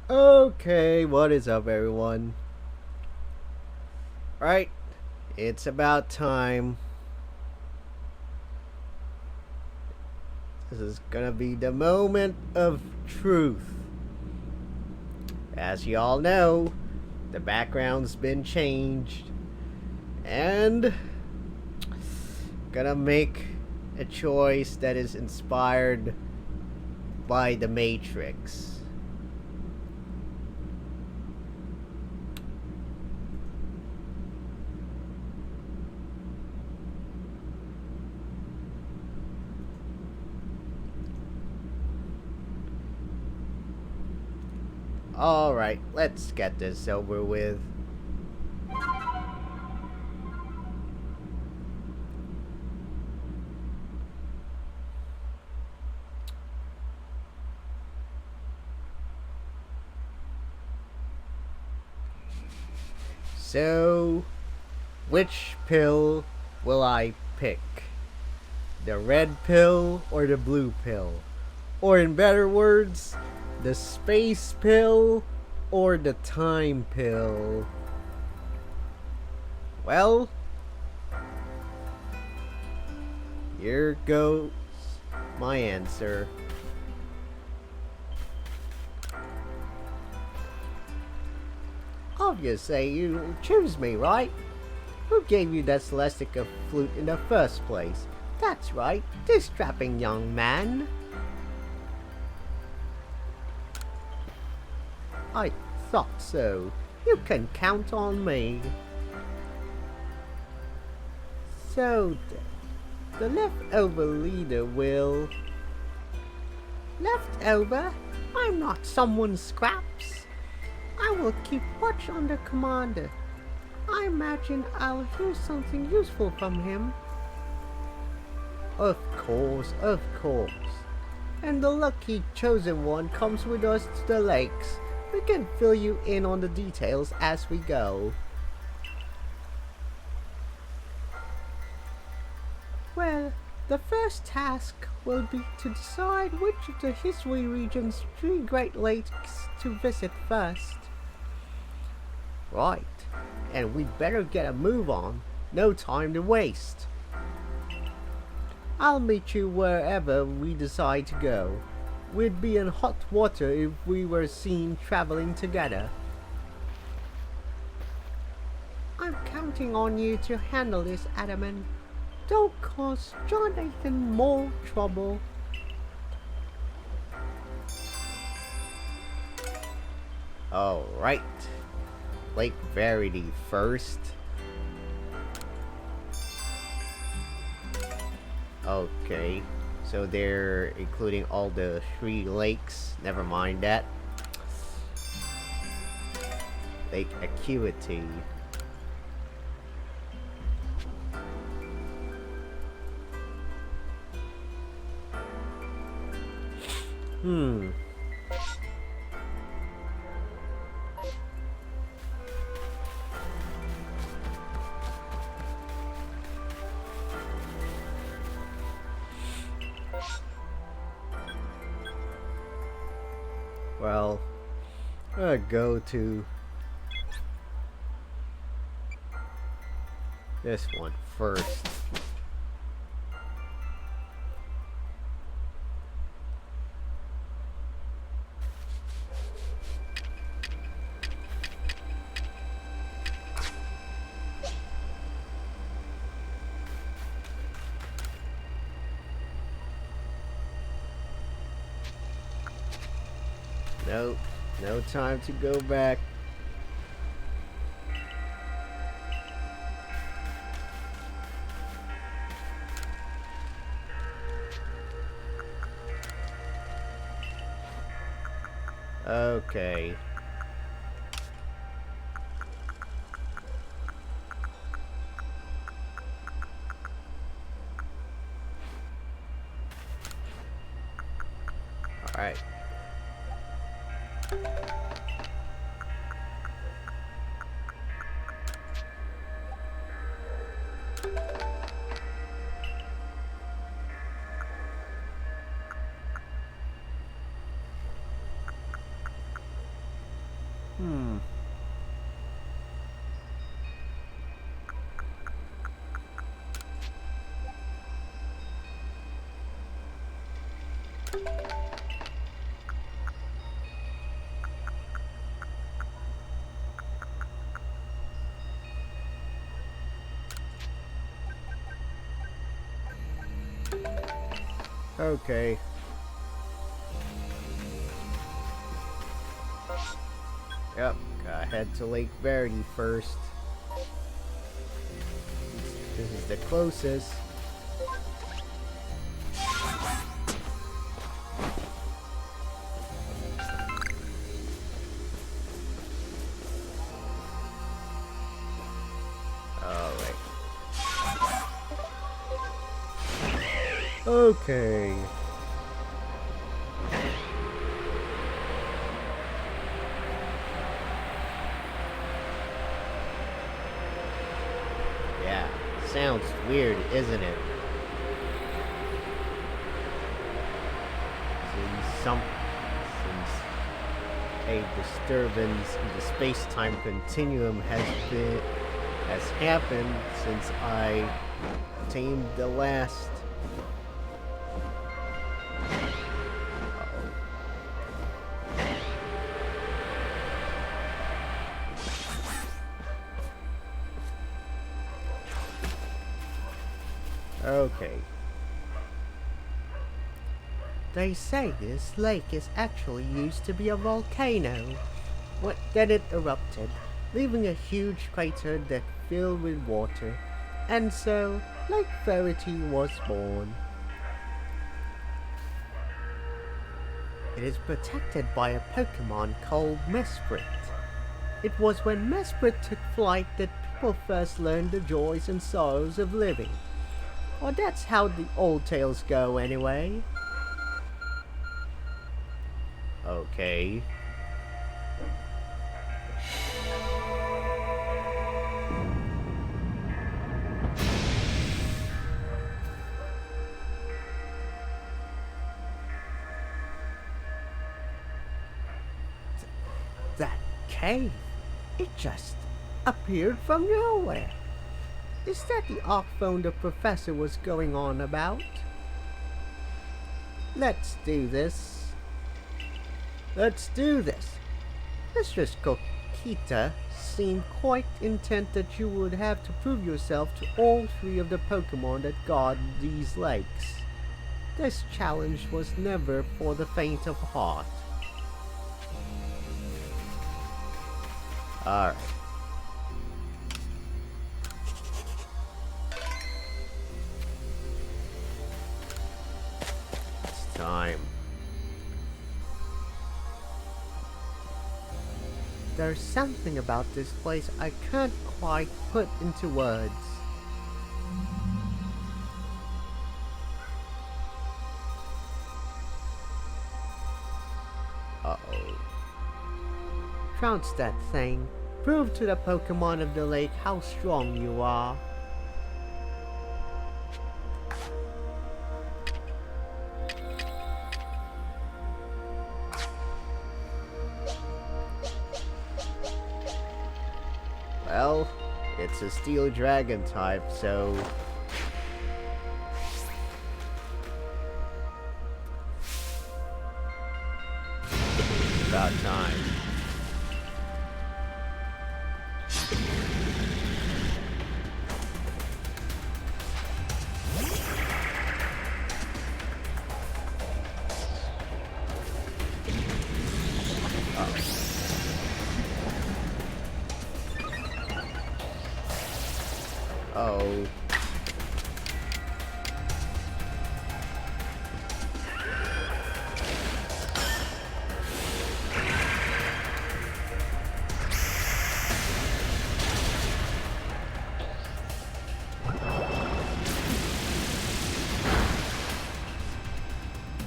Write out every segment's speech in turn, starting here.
Okay, what is up, everyone? Right, it's about time. This is gonna be the moment of truth. As you all know, the background's been changed, and gonna make a choice that is inspired by the Matrix. Alright, let's get this over with. So, which pill will I pick? The red pill or the blue pill? Or in better words, the space pill or the time pill? Well, here goes my answer. Obviously, you choose me, right? Who gave you that celestica flute in the first place? That's right, this strapping young man. I thought so. You can count on me. So, the leftover leader will... Leftover? I'm not someone's scraps. I will keep watch on the commander. I imagine I'll hear something useful from him. Of course, of course. And the lucky chosen one comes with us to the lakes. We can fill you in on the details as we go. Well, the first task will be to decide which of the history region's 3 Great Lakes to visit first. Right, and we'd better get a move on. No time to waste. I'll meet you wherever we decide to go. We'd be in hot water if we were seen traveling together. I'm counting on you to handle this, Adamant. Don't cause Jonathan more trouble. Alright. Lake Verity first. Okay, so they're including all the 3 lakes. Never mind that. Lake Acuity. Well, I'll go to this one first. Nope, no time to go back. Okay. Alright. Hmm. Okay. Yep, gotta head to Lake Verity first. This is the closest. Alright. Okay. Yeah, sounds weird, isn't it? Since a disturbance in the space-time continuum has happened since I tamed the last. Okay. They say this lake is actually used to be a volcano. Then it erupted, leaving a huge crater that filled with water, and so Lake Verity was born. It is protected by a Pokemon called Mesprit. It was when Mesprit took flight that people first learned the joys and sorrows of living. Or that's how the old tales go anyway. Okay. That cave, it just appeared from nowhere. Is that the Arcphone the professor was going on about? Let's do this. Mistress Kokita seemed quite intent that you would have to prove yourself to all three of the Pokemon that guard these lakes. This challenge was never for the faint of heart. Alright. It's time. There's something about this place I can't quite put into words. Uh-oh. Trounce that thing. Prove to the Pokemon of the lake how strong you are. Well, it's a Steel Dragon type, so... about time. Oh.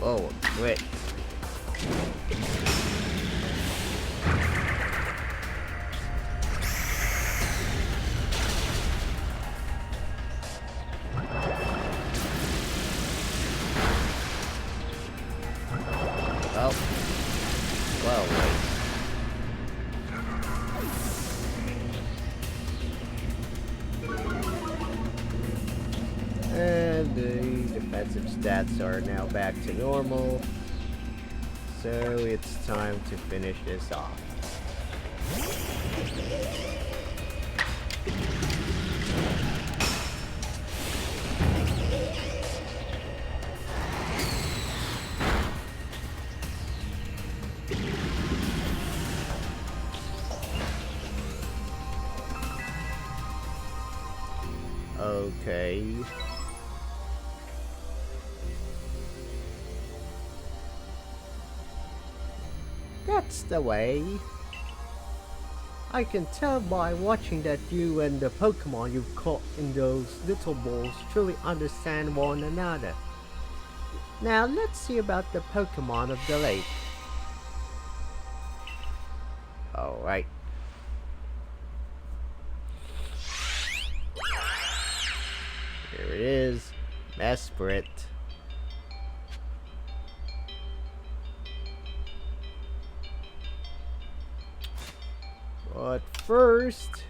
Whoa, quit. Oh. Well, wait. stats are now back to normal. So it's time to finish this off. Okay. That's the way. I can tell by watching that you and the Pokemon you've caught in those little balls truly understand one another. Now let's see about the Pokemon of the lake. Alright. Here it is. Mesprit. But first,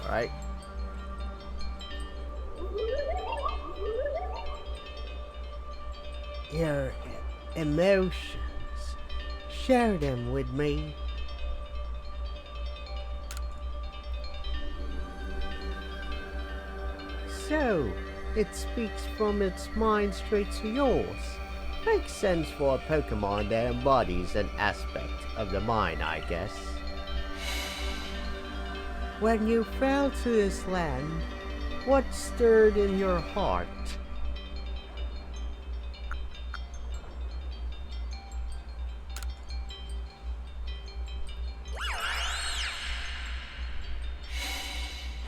right? Your emotions, share them with me. So, it speaks from its mind straight to yours. Makes sense for a Pokemon that embodies an aspect of the mind, I guess. When you fell to this land, what stirred in your heart?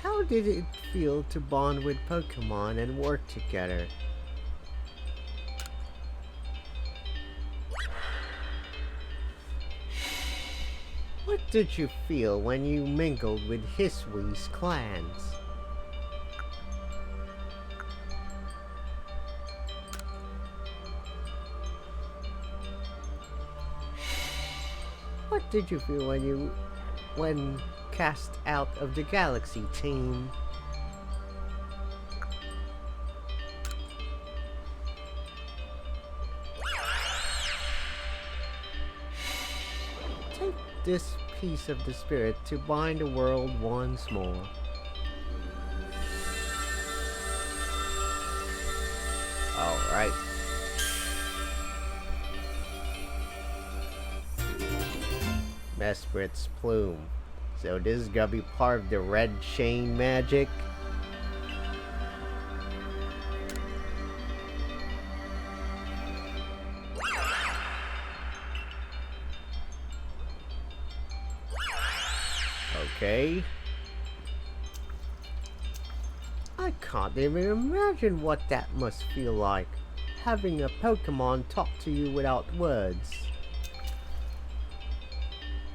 How did it feel to bond with Pokemon and work together? What did you feel when you mingled with Hisui's clans? What did you feel when cast out of the Galaxy team? Take this piece of the spirit to bind the world once more. Alright. Mesprit's plume. So this is gonna be part of the red chain magic. Okay. I can't even imagine what that must feel like, having a Pokemon talk to you without words.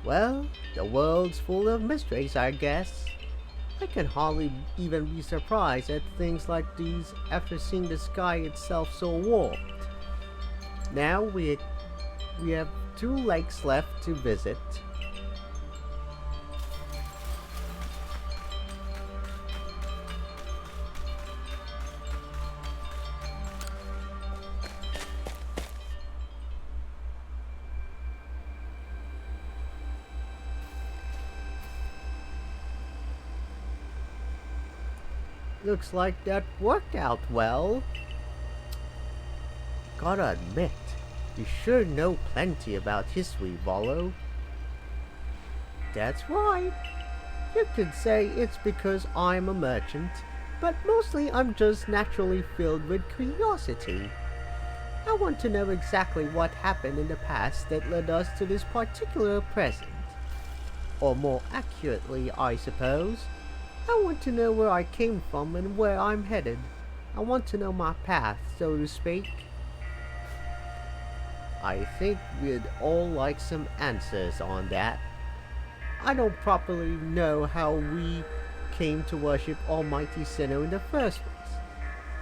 Well, the world's full of mysteries, I guess. I can hardly even be surprised at things like these after seeing the sky itself so warped. Now we have 2 lakes left to visit. Looks like that worked out well. Gotta admit, you sure know plenty about history, Volo. That's right. You could say it's because I'm a merchant, but mostly I'm just naturally filled with curiosity. I want to know exactly what happened in the past that led us to this particular present. Or more accurately, I suppose, I want to know where I came from and where I'm headed. I want to know my path, so to speak. I think we'd all like some answers on that. I don't properly know how we came to worship Almighty SInnoh in the first place.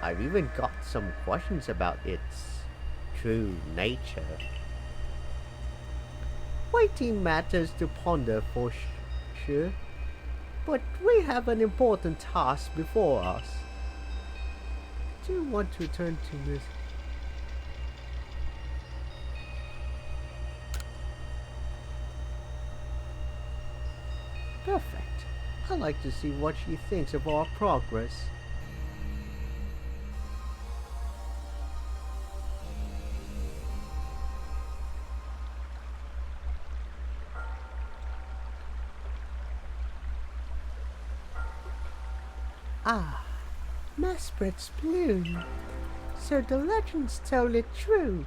I've even got some questions about its true nature. Waiting matters to ponder for sure, but we have an important task before us. Do you want to return to this? Perfect. I'd like to see what she thinks of our progress. Ah, Maspret's bloom. So the legends told it true.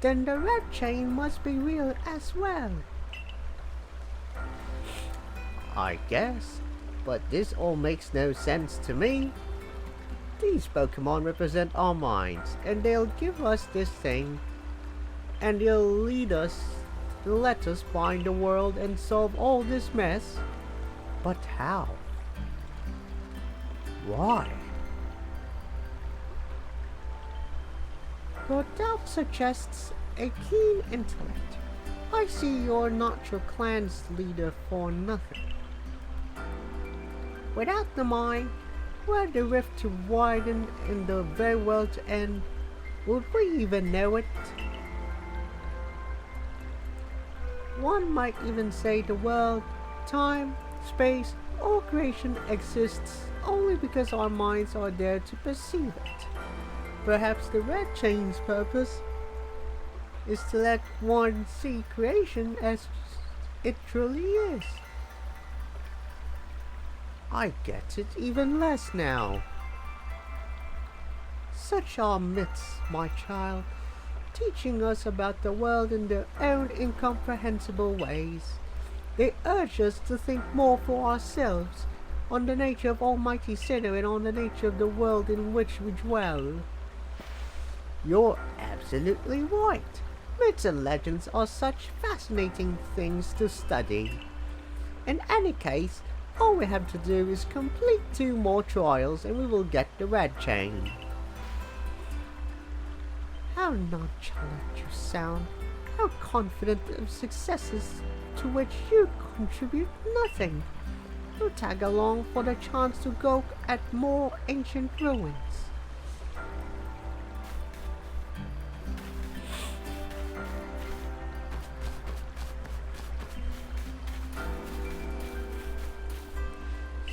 Then the red chain must be real as well. I guess, but this all makes no sense to me. These Pokemon represent our minds, and they'll give us this thing, and they'll lead us, let us find the world and solve all this mess. But how? Why? Your doubt suggests a keen intellect. I see you're not your clan's leader for nothing. Without the mind, were the rift to widen and the very world to end, would we even know it? One might even say the world, time, space, or creation exists only because our minds are there to perceive it. Perhaps the red chain's purpose is to let one see creation as it truly is. I get it even less now. Such are myths, my child, teaching us about the world in their own incomprehensible ways. They urge us to think more for ourselves, on the nature of Almighty SInnoh and on the nature of the world in which we dwell. You're absolutely right. Myths and legends are such fascinating things to study. In any case, all we have to do is complete 2 more trials and we will get the red chain. How nonchalant you sound. How confident of successes to which you contribute nothing. You tag along for the chance to go at more ancient ruins.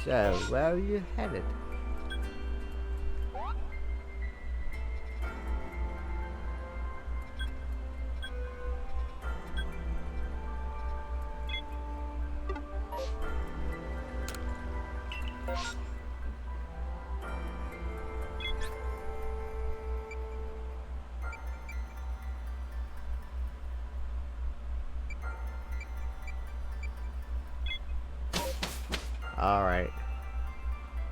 So, where are you headed? Alright.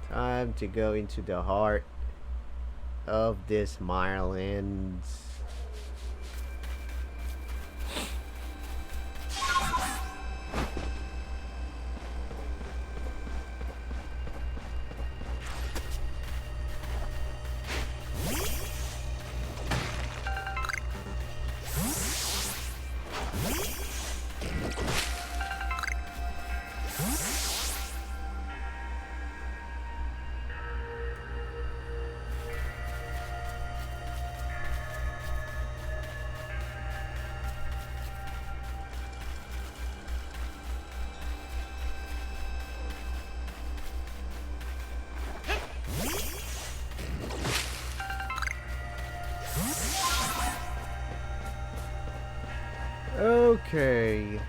Time to go into the heart of this Mireland. Okay.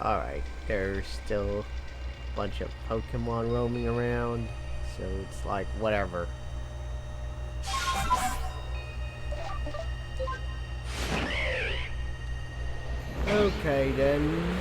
Alright, there's still a bunch of Pokemon roaming around, so it's like whatever. Okay then.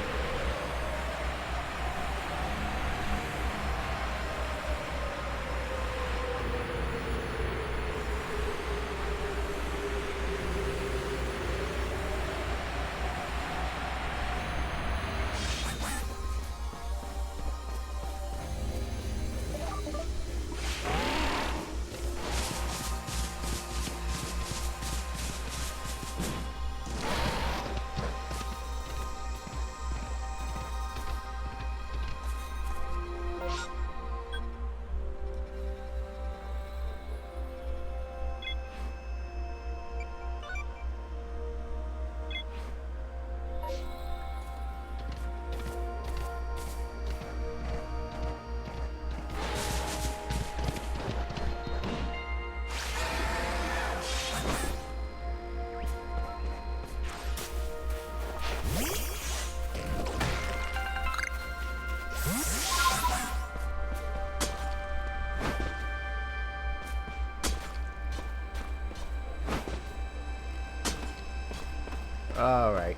Alright.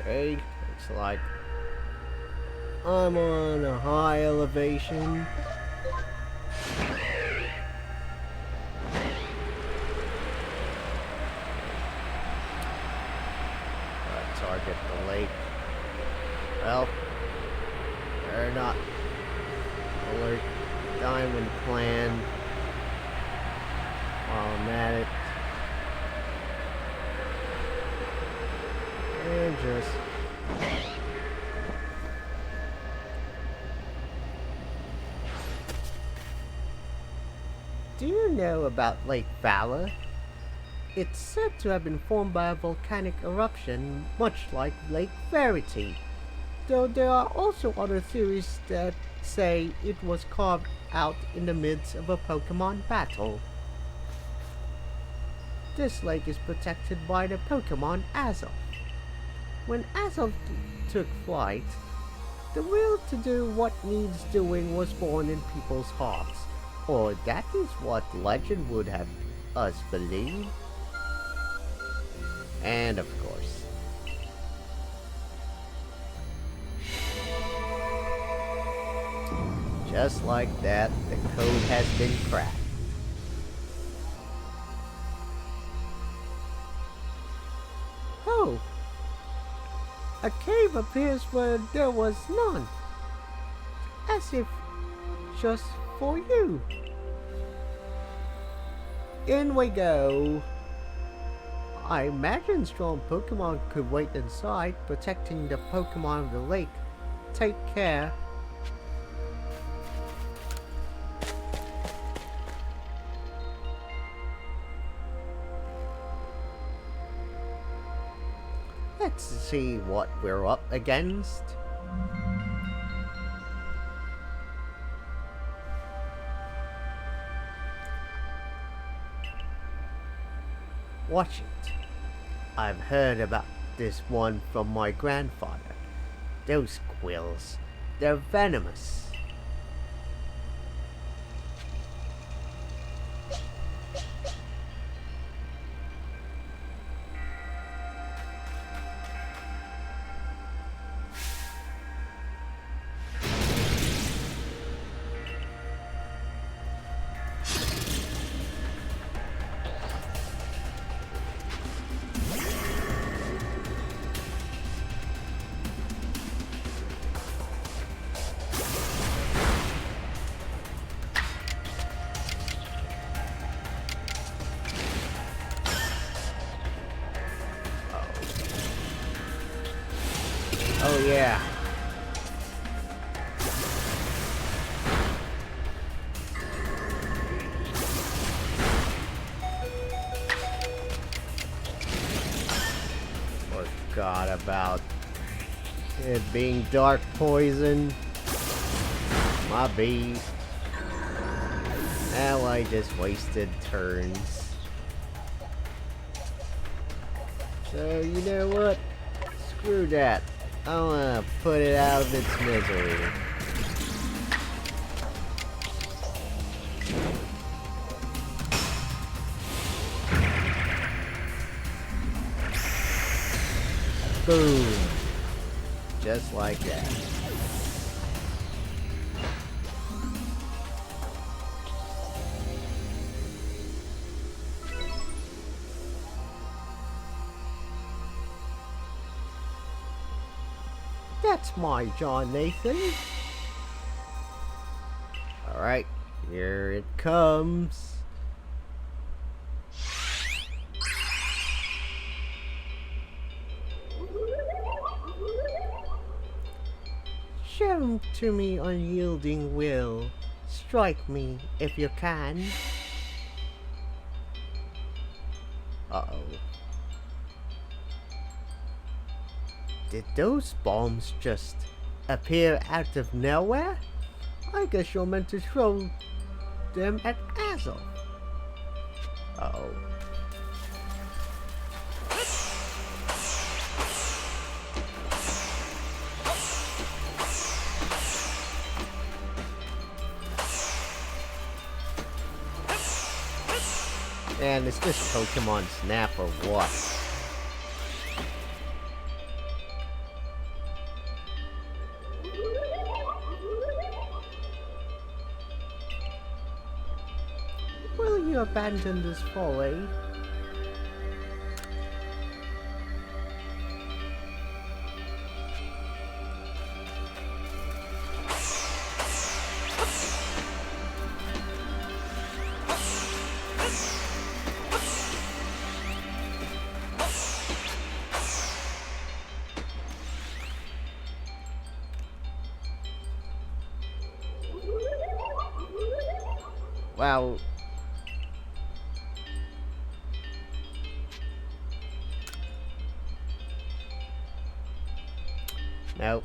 Okay, looks like I'm on a high elevation. Target the lake. Well, they're not alert diamond plan while I'm at it. And just do you know about Lake Valor? It's said to have been formed by a volcanic eruption, much like Lake Verity, though there are also other theories that say it was carved out in the midst of a Pokemon battle. This lake is protected by the Pokemon Azoth. When Azoth took flight, the will to do what needs doing was born in people's hearts, or that is what legend would have us believe. And of course, just like that, the code has been cracked. Oh! A cave appears where there was none. As if just for you. In we go. I imagine strong Pokemon could wait inside, protecting the Pokemon of the lake. Take care. Let's see what we're up against. Watch it. I've heard about this one from my grandfather. Those quills, they're venomous. Oh yeah. Forgot about it being dark poison. My B. Now I just wasted turns. So, you know what? Screw that. I wanna put it out of its misery. Boom. Just like that. That's my John Nathan. Alright, here it comes. Show to me unyielding will. Strike me if you can. Uh-oh. Did those bombs just appear out of nowhere? I guess you're meant to throw them at Azel. Uh-oh. And is this Pokemon Snap or what? Will you abandon this folly? Wow. Nope.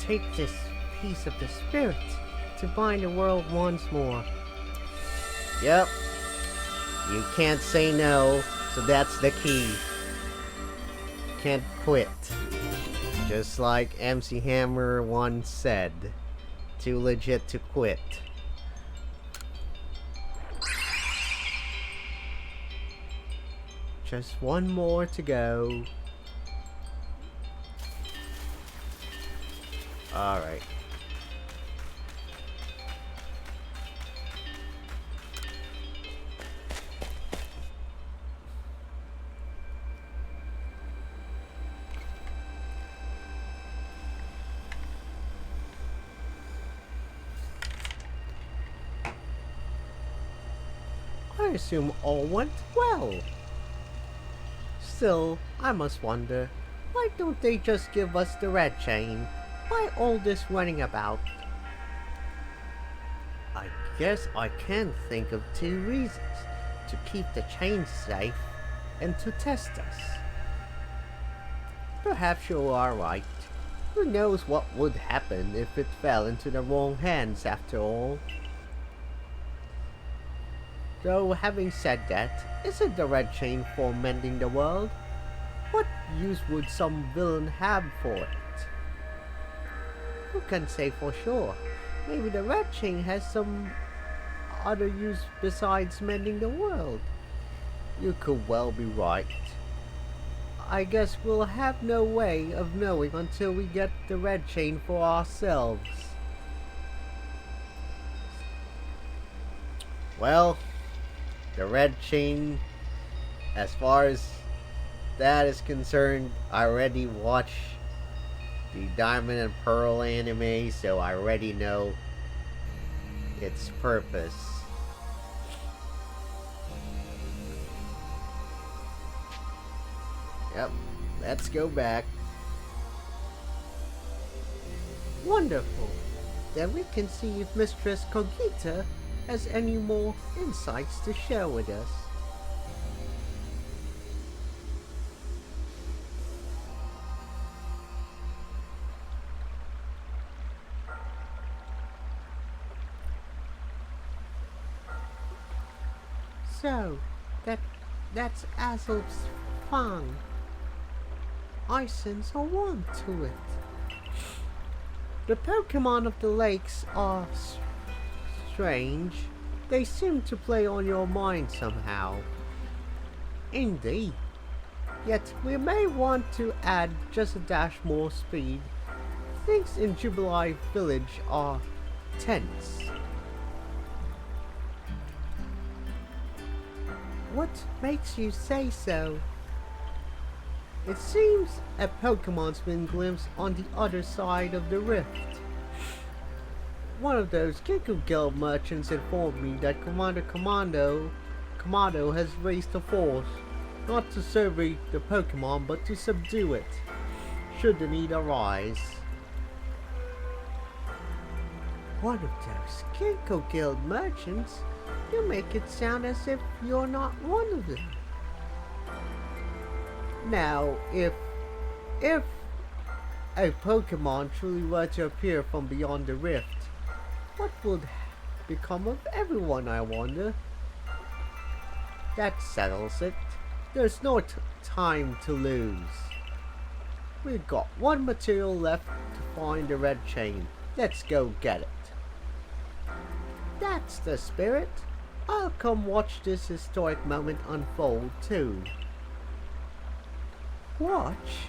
Take this piece of the spirit to bind the world once more. Yep. You can't say no, so that's the key. Can't quit. Just like MC Hammer once said. Too legit to quit. Just one more to go. Alright. I assume all went well. Still, I must wonder, why don't they just give us the red chain? Why all this running about? I guess I can think of two reasons. To keep the chain safe and to test us. Perhaps you are right. Who knows what would happen if it fell into the wrong hands after all. Though having said that, isn't the red chain for mending the world? What use would some villain have for it? Who can say for sure? Maybe the red chain has some other use besides mending the world. You could well be right. I guess we'll have no way of knowing until we get the red chain for ourselves. Well, the red chain, as far as that is concerned, I already watched the Diamond and Pearl anime, so I already know its purpose. Yep, let's go back. Wonderful. Then we can see if Mistress Kogita has any more insights to share with us. So, that's Azel's fang. I sense a warmth to it. The Pokemon of the lakes are strange. They seem to play on your mind somehow. Indeed. Yet we may want to add just a dash more speed. Things in Jubilee Village are tense. What makes you say so? It seems a Pokemon's been glimpsed on the other side of the rift. One of those Ginkgo Guild merchants informed me that Commander Kamado has raised a force, not to survey the Pokemon but to subdue it, should the need arise. One of those Ginkgo Guild merchants? You make it sound as if you're not one of them. Now, if a Pokemon truly were to appear from beyond the rift, what would become of everyone, I wonder? That settles it. There's no time to lose. We've got one material left to find the red chain. Let's go get it. That's the spirit. I'll come watch this historic moment unfold too. Watch?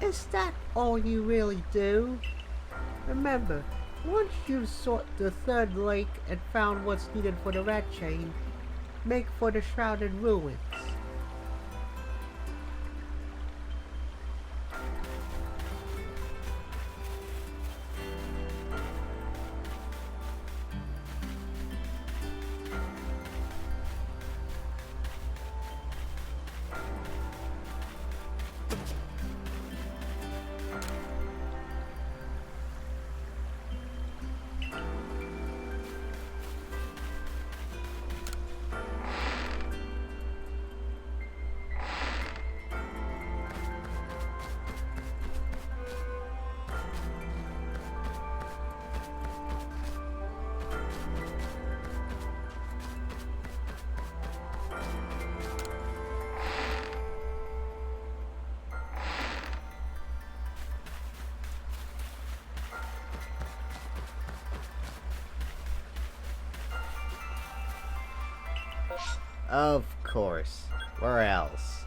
Is that all you really do? Remember, once you've sought the third lake and found what's needed for the red chain, make for the shrouded ruins. Of course. Where else?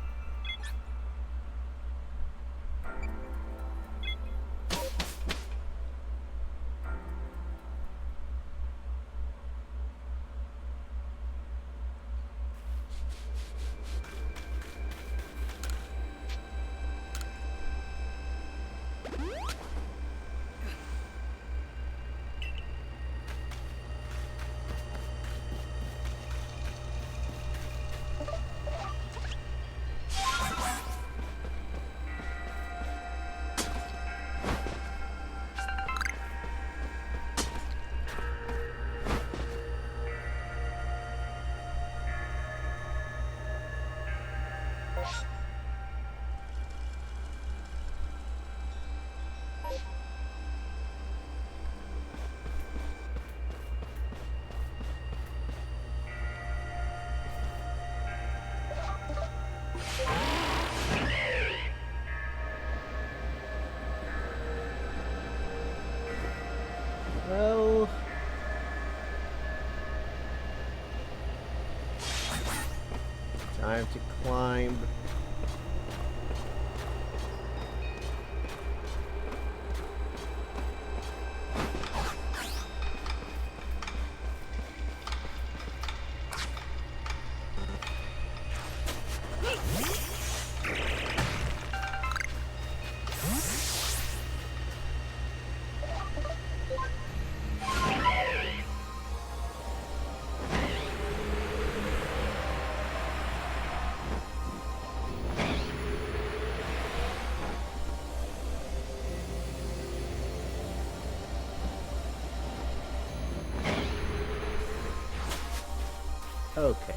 Well, time to climb. Okay.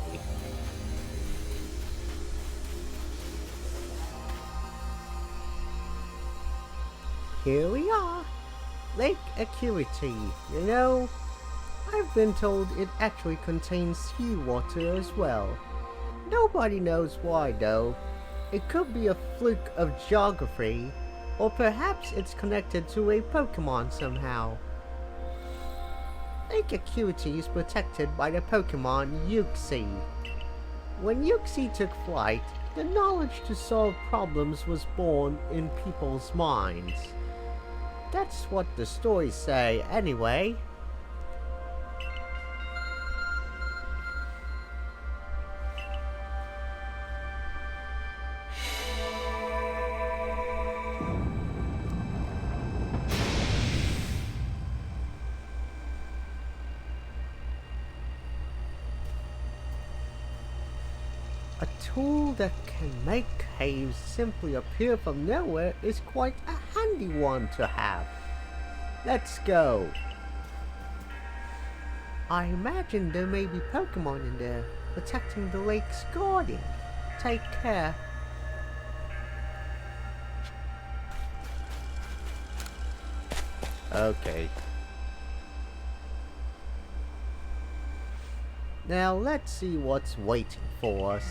Here we are. Lake Acuity. You know, I've been told it actually contains seawater as well. Nobody knows why though. It could be a fluke of geography, or perhaps it's connected to a Pokemon somehow. Lake Acuity is protected by the Pokemon Uxie. When Uxie took flight, the knowledge to solve problems was born in people's minds. That's what the stories say anyway. A tool that can make caves simply appear from nowhere is quite a handy one to have. Let's go. I imagine there may be Pokemon in there, protecting the lake's guardian. Take care. Okay. Now let's see what's waiting for us.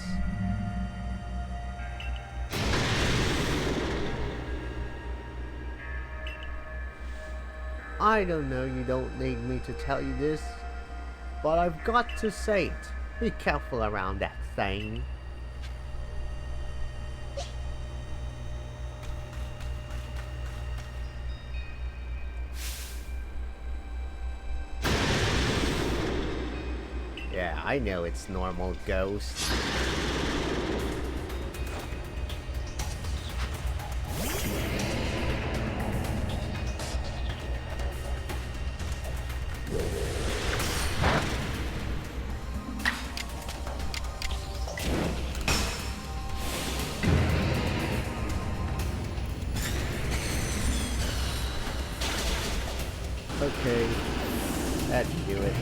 I don't know, you don't need me to tell you this, but I've got to say it. Be careful around that thing. Yeah, I know it's normal, Ghost. Okay, that should do it.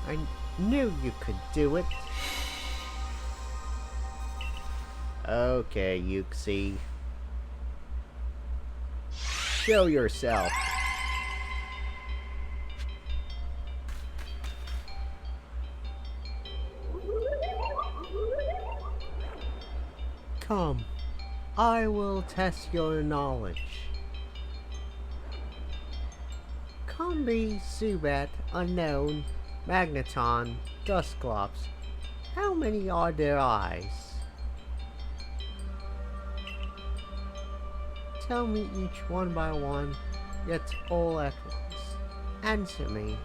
I knew you could do it. Okay, Uxie. Show yourself. Come, I will test your knowledge. Combi, Zubat, Unknown, Magneton, Dusclops. How many are there eyes? Tell me each one by one, yet all at once. Answer me.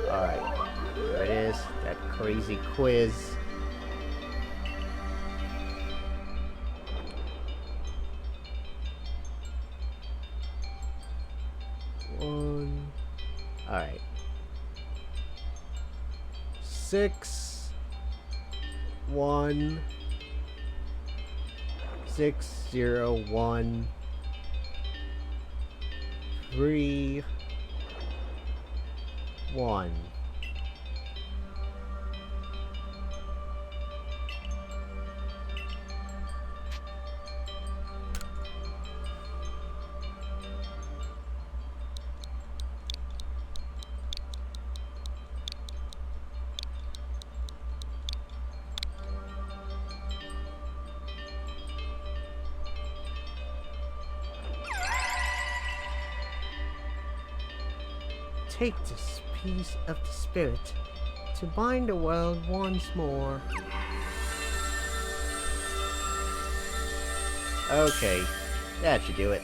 Alright, there it is, that crazy quiz. Alright. 6 1 6 0 1 3 1. Take this piece of the spirit to bind the world once more. Okay, that should do it.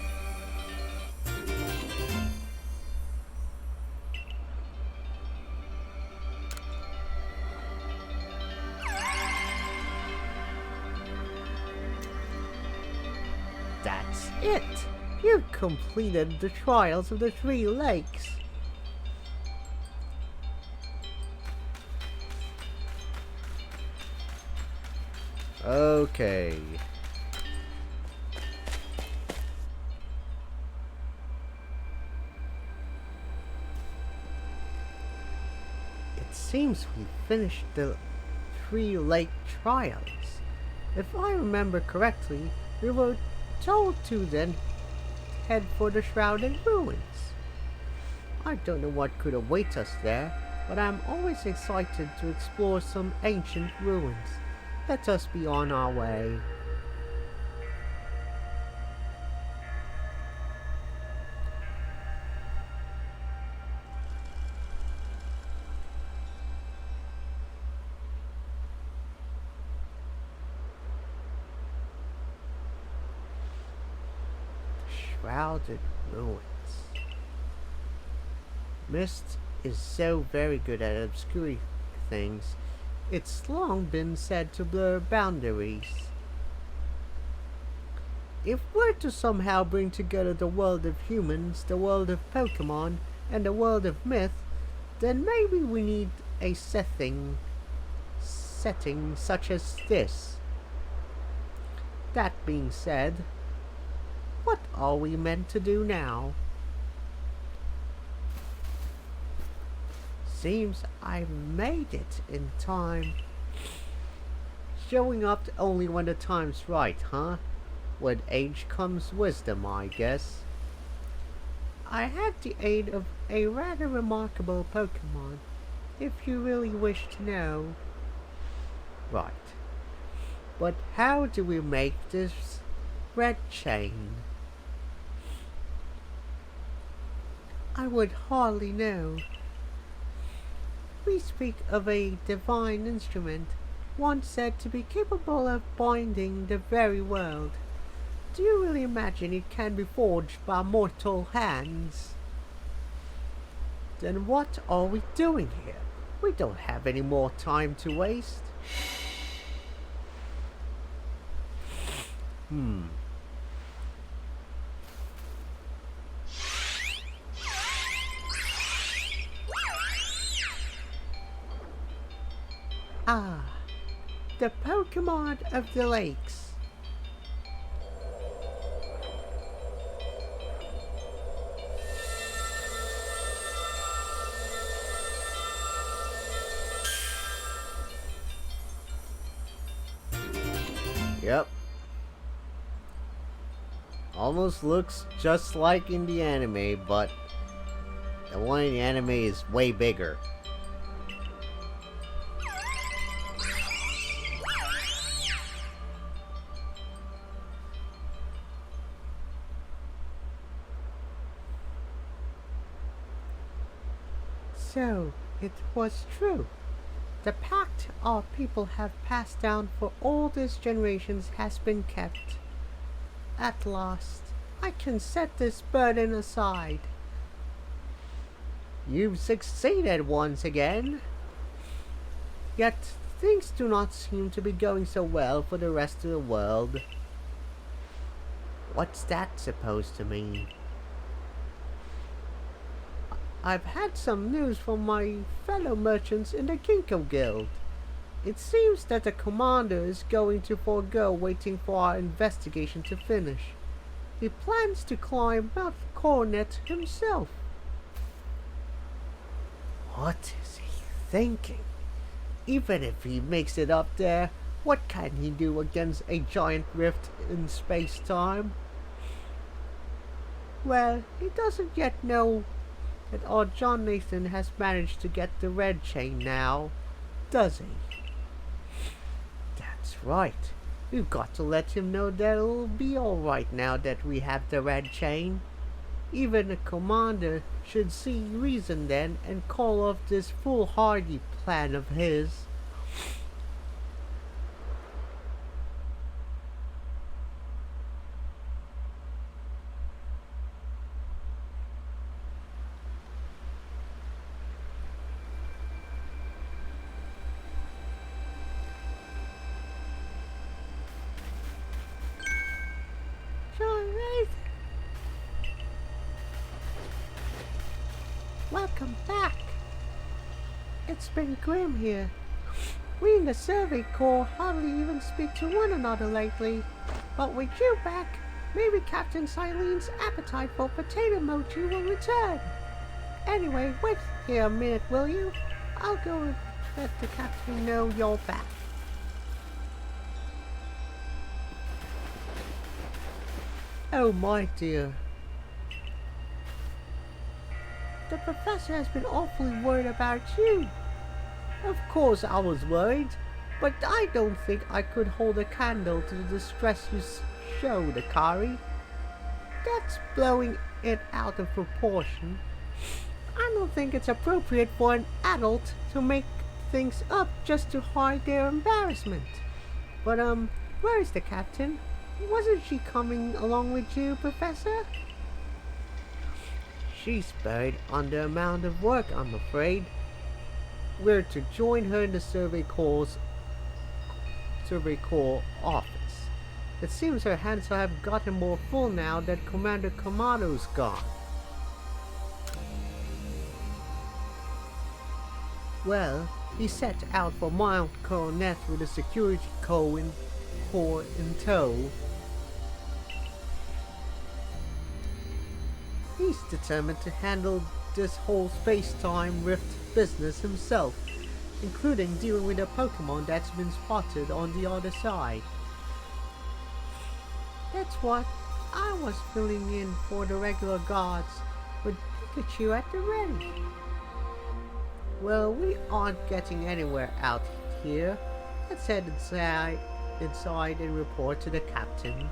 That's it! You've completed the trials of the 3 lakes. Okay. It seems we finished the 3 lake trials. If I remember correctly, we were told to then head for the Shrouded Ruins. I don't know what could await us there, but I'm always excited to explore some ancient ruins. Let us be on our way. Shrouded Ruins. Mist is so very good at obscuring things. It's long been said to blur boundaries. If we're to somehow bring together the world of humans, the world of Pokemon, and the world of myth, then maybe we need a setting such as this. That being said, what are we meant to do now? Seems I made it in time. Showing up only when the time's right, huh? With age comes wisdom, I guess. I had the aid of a rather remarkable Pokemon, if you really wish to know. Right. But how do we make this red chain? I would hardly know. We speak of a divine instrument, one said to be capable of binding the very world. Do you really imagine it can be forged by mortal hands? Then what are we doing here? We don't have any more time to waste. Ah, the Pokemon of the lakes. Yep. Almost looks just like in the anime, but the one in the anime is way bigger. So, it was true. The pact our people have passed down for all these generations has been kept. At last, I can set this burden aside. You've succeeded once again. Yet, things do not seem to be going so well for the rest of the world. What's that supposed to mean? I've had some news from my fellow merchants in the Ginkgo Guild. It seems that the commander is going to forego waiting for our investigation to finish. He plans to climb Mount Coronet himself. What is he thinking? Even if he makes it up there, what can he do against a giant rift in space-time? Well, he doesn't yet know that our John Nathan has managed to get the red chain now, does he? That's right. We've got to let him know that it'll be alright now that we have the red chain. Even a commander should see reason then and call off this foolhardy plan of his. Welcome back. It's been grim here. We in the Survey Corps hardly even speak to one another lately. But with you back, maybe Captain Silene's appetite for potato mochi will return. Anyway, wait here a minute, will you? I'll go and let the captain know you're back. Oh my dear. The professor has been awfully worried about you. Of course I was worried, but I don't think I could hold a candle to the distress you showed, Akari. That's blowing it out of proportion. I don't think it's appropriate for an adult to make things up just to hide their embarrassment. But where is the captain? Wasn't she coming along with you, Professor? She's buried under a mound of work, I'm afraid. We're to join her in the Survey Corps office. It seems her hands have gotten more full now that Commander Kamado's gone. Well, he set out for Mount Coronet with the security corps in tow. He's determined to handle this whole space-time rift business himself, including dealing with a Pokemon that's been spotted on the other side. That's what I was filling in for the regular guards, with Pikachu at the ready. Well, we aren't getting anywhere out here. Let's head inside and report to the captain.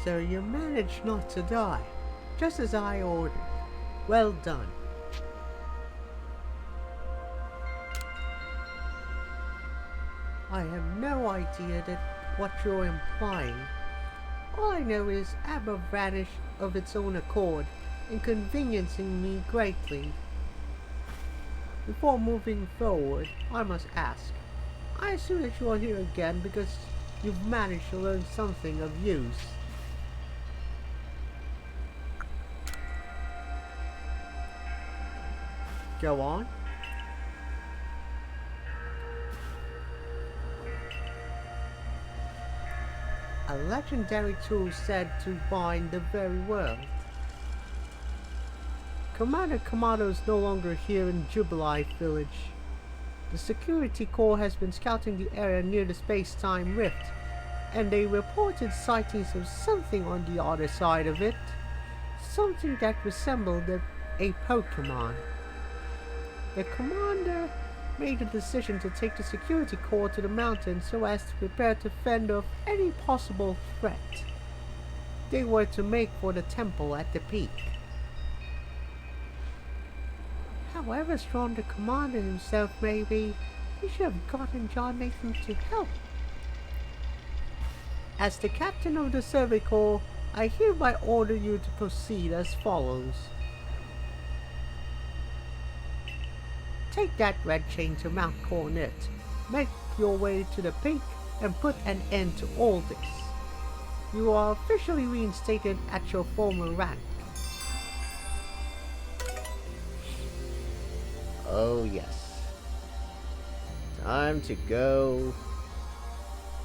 So you managed not to die, just as I ordered. Well done. I have no idea what you're implying. All I know is Abba vanished of its own accord, inconveniencing me greatly. Before moving forward, I must ask. I assume that you are here again because you've managed to learn something of use. Go on. A legendary tool said to bind the very world. Commander Kamado is no longer here in Jubilee Village. The security corps has been scouting the area near the space-time rift, and they reported sightings of something on the other side of it. Something that resembled a Pokemon. The commander made the decision to take the security corps to the mountain so as to prepare to fend off any possible threat. They were to make for the temple at the peak. However strong the commander himself may be, he should have gotten John Nathan to help. As the captain of the Survey Corps, I hereby order you to proceed as follows. Take that red chain to Mount Coronet, make your way to the peak, and put an end to all this. You are officially reinstated at your former rank. Oh yes. Time to go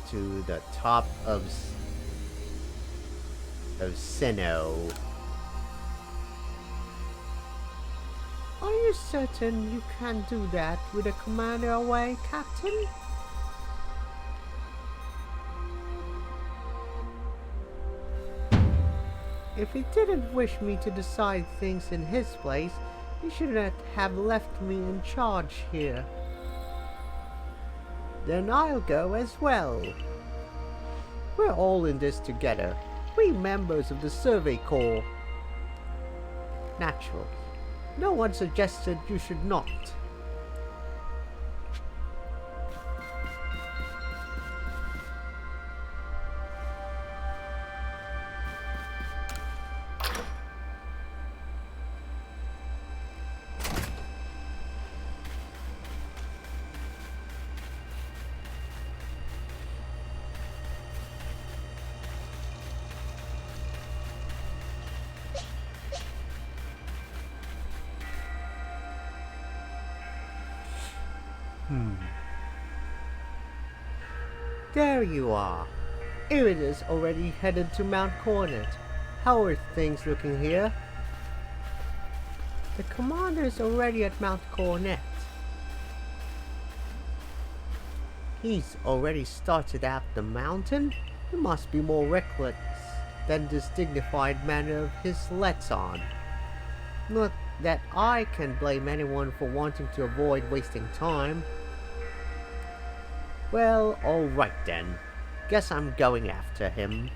to the top of SInnoh. Are you certain you can do that with a commander away, Captain? If he didn't wish me to decide things in his place, he shouldn't have left me in charge here. Then I'll go as well. We're all in this together. We members of the Survey Corps. Naturally. No one suggested you should not. There you are. Irida's already headed to Mount Coronet. How are things looking here? The commander's already at Mount Coronet. He's already started out the mountain? He must be more reckless than this dignified manner of his lets on. Not that I can blame anyone for wanting to avoid wasting time. Well, alright then. Guess I'm going after him.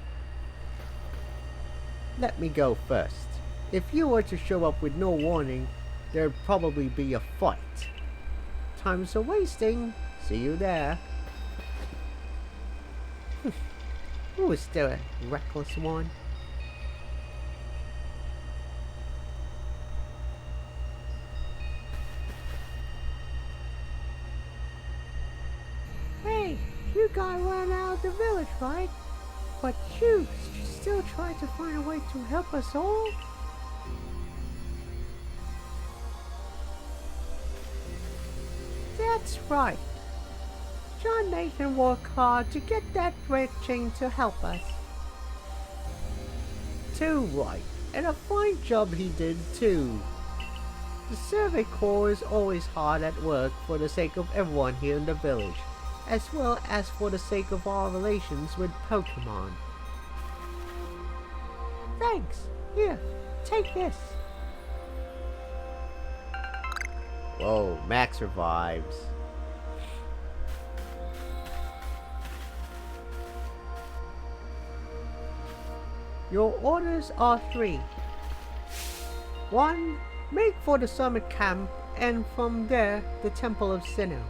Let me go first. If you were to show up with no warning, there'd probably be a fight. Time's a wasting. See you there. Who is still a reckless one? You got run out of the village, right? But you still try to find a way to help us all? That's right. John Nathan worked hard to get that red chain to help us. Too right. And a fine job he did too. The Survey Corps is always hard at work for the sake of everyone here in the village, as well as for the sake of our relations with Pokemon. Thanks. Here, take this. Whoa, Max revives. Your orders are 3. 1. Make for the summit camp, and from there, the Temple of SInnoh.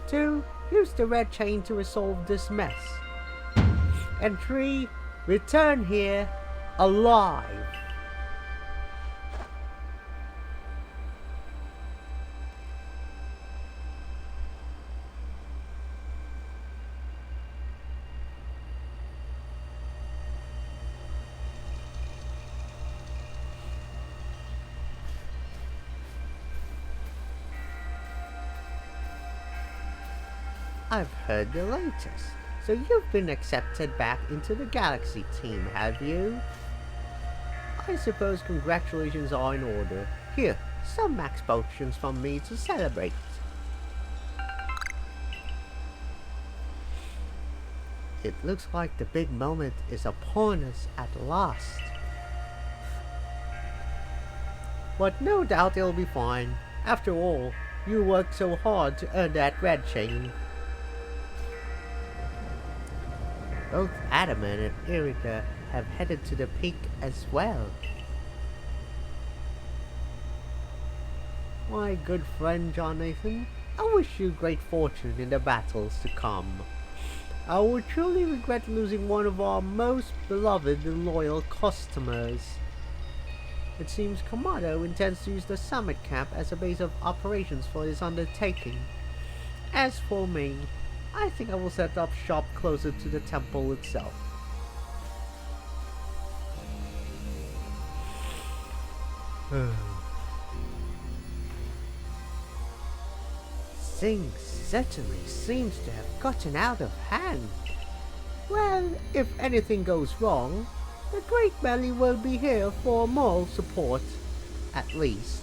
2. Use the red chain to resolve this mess. And 3. Return here alive. I've heard the latest. So you've been accepted back into the Galaxy team, have you? I suppose congratulations are in order. Here, some max potions from me to celebrate. It looks like the big moment is upon us at last. But no doubt it'll be fine. After all, you worked so hard to earn that red chain. Both Adamant and Irida have headed to the peak as well. My good friend Jonathan, I wish you great fortune in the battles to come. I would truly regret losing one of our most beloved and loyal customers. It seems Kamado intends to use the summit camp as a base of operations for this undertaking. As for me, I think I will set up shop closer to the temple itself. Things certainly seems to have gotten out of hand. Well, if anything goes wrong, the Great Belly will be here for moral support, at least.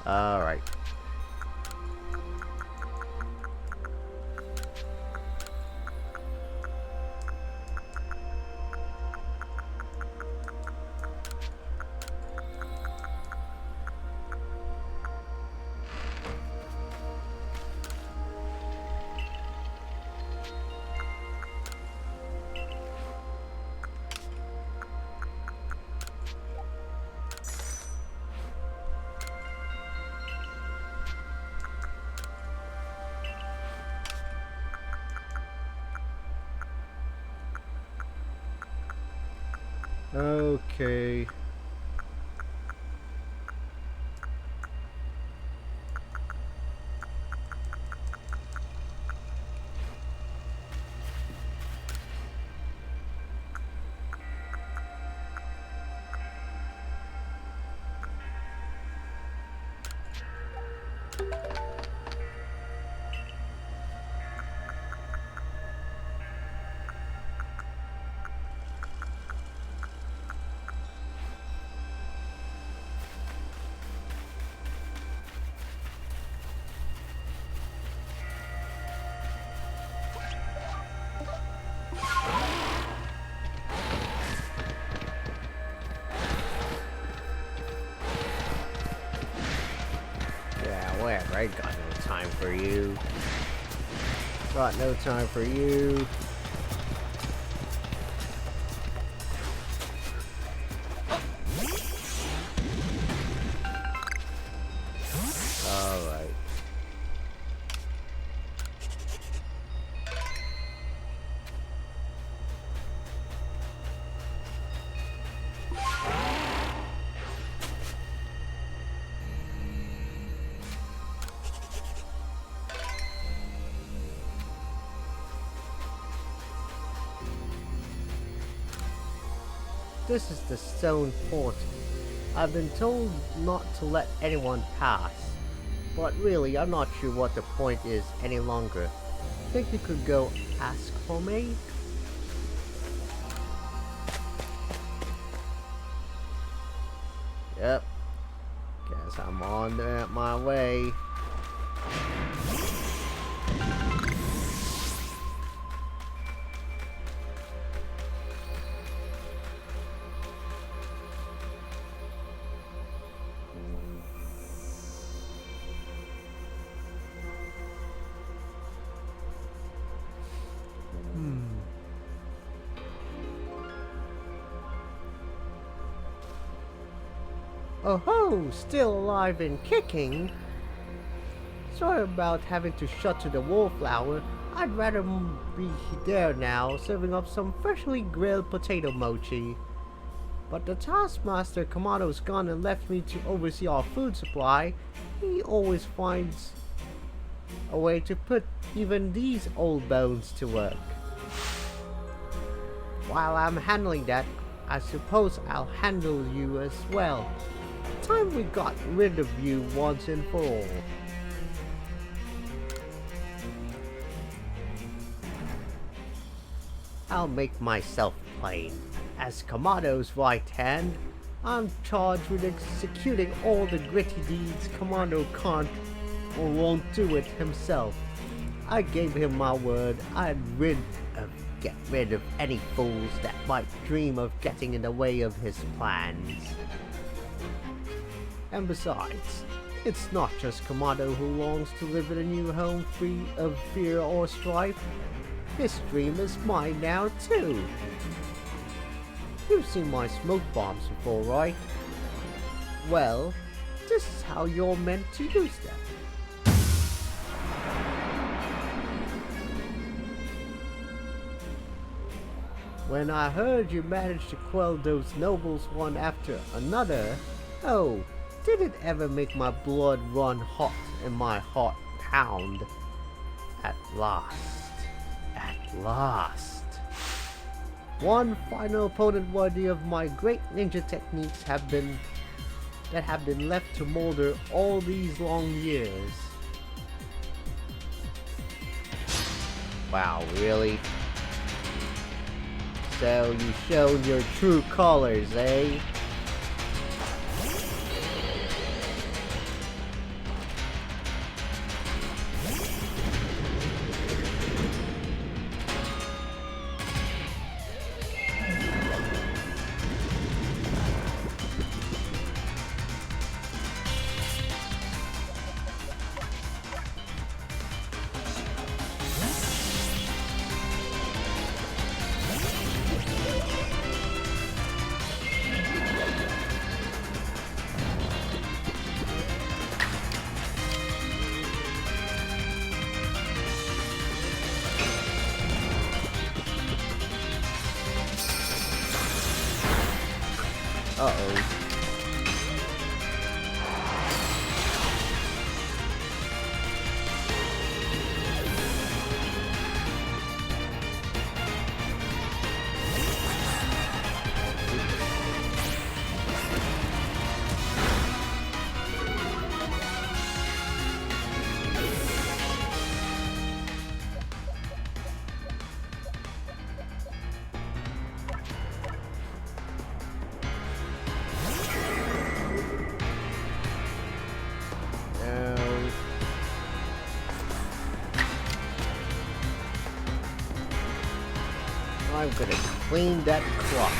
Alright. Okay. Yeah, whatever. I got no time for you. Got no time for you. Alright. This is the stone portal. I've been told not to let anyone pass, but really I'm not sure what the point is any longer. Think you could go ask for me? Yep. Guess I'm on my way. Oh ho! Still alive and kicking? Sorry about having to shut to the wallflower. I'd rather be there now, serving up some freshly grilled potato mochi. But the taskmaster Kamado's gone and left me to oversee our food supply. He always finds a way to put even these old bones to work. While I'm handling that, I suppose I'll handle you as well. Time we got rid of you once and for all. I'll make myself plain. As Kamado's right hand, I'm charged with executing all the gritty deeds Kamado can't or won't do it himself. I gave him my word I'd get rid of any fools that might dream of getting in the way of his plans. And besides, it's not just Kamado who longs to live in a new home free of fear or strife. This dream is mine now too. You've seen my smoke bombs before, right? Well, this is how you're meant to use them. When I heard you managed to quell those nobles one after another, oh, did it ever make my blood run hot and my heart pound? At last. At last. One final opponent worthy of my great ninja techniques have been left to molder all these long years. Wow, really? So you showed your true colors, eh? Uh-oh. I'm gonna clean that clock.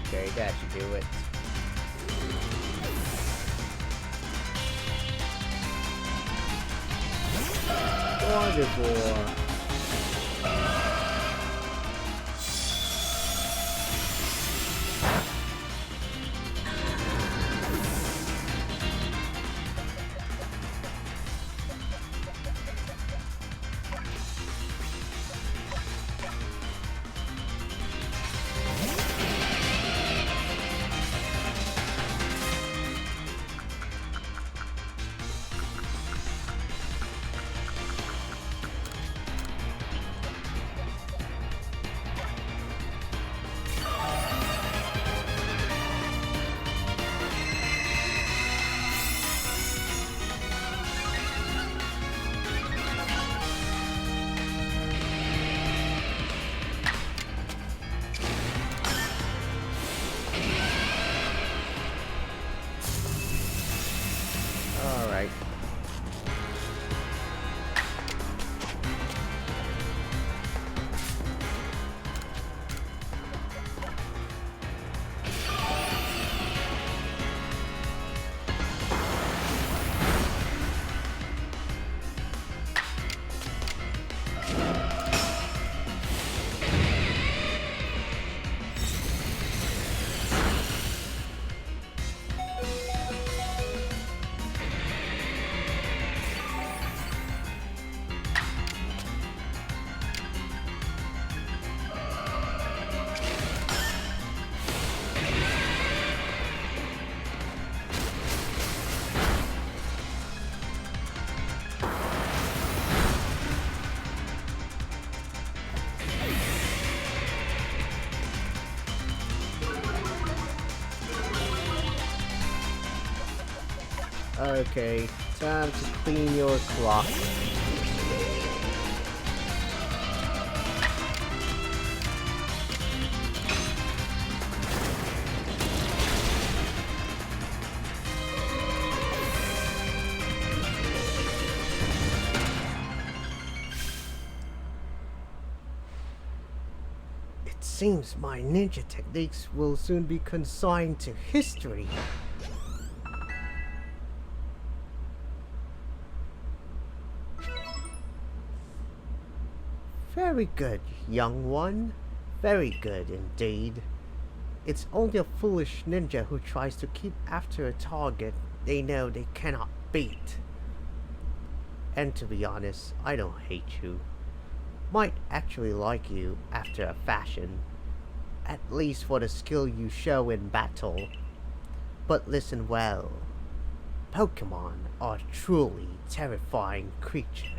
Okay, that should do it. Wonderful. Alright. Okay, time to clean your clock. It seems my ninja techniques will soon be consigned to history. Very good, young one. Very good indeed. It's only a foolish ninja who tries to keep after a target they know they cannot beat. And to be honest, I don't hate you. Might actually like you after a fashion. At least for the skill you show in battle. But listen well. Pokemon are truly terrifying creatures.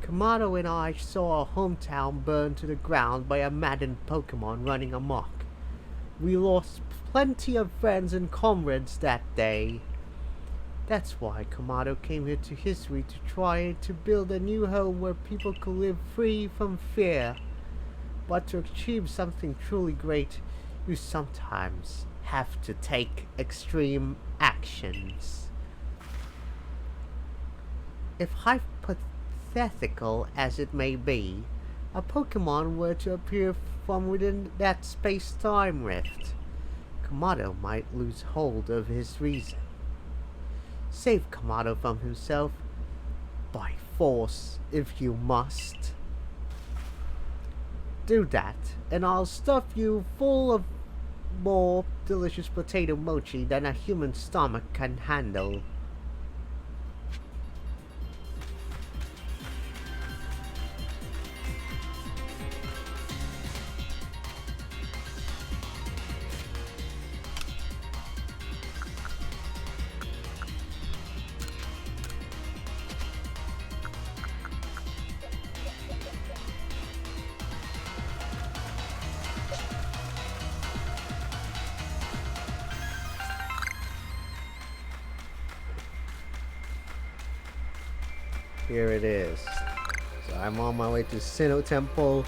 Kamado and I saw our hometown burned to the ground by a maddened Pokemon running amok. We lost plenty of friends and comrades that day. That's why Kamado came here to history to try to build a new home where people could live free from fear. But to achieve something truly great, you sometimes have to take extreme actions. If hypothetical as it may be, a Pokemon were to appear from within that space-time rift, Kamado might lose hold of his reason. Save Kamado from himself, by force if you must. Do that, and I'll stuff you full of more delicious potato mochi than a human stomach can handle. Here it is. So I'm on my way to SInnoh Temple.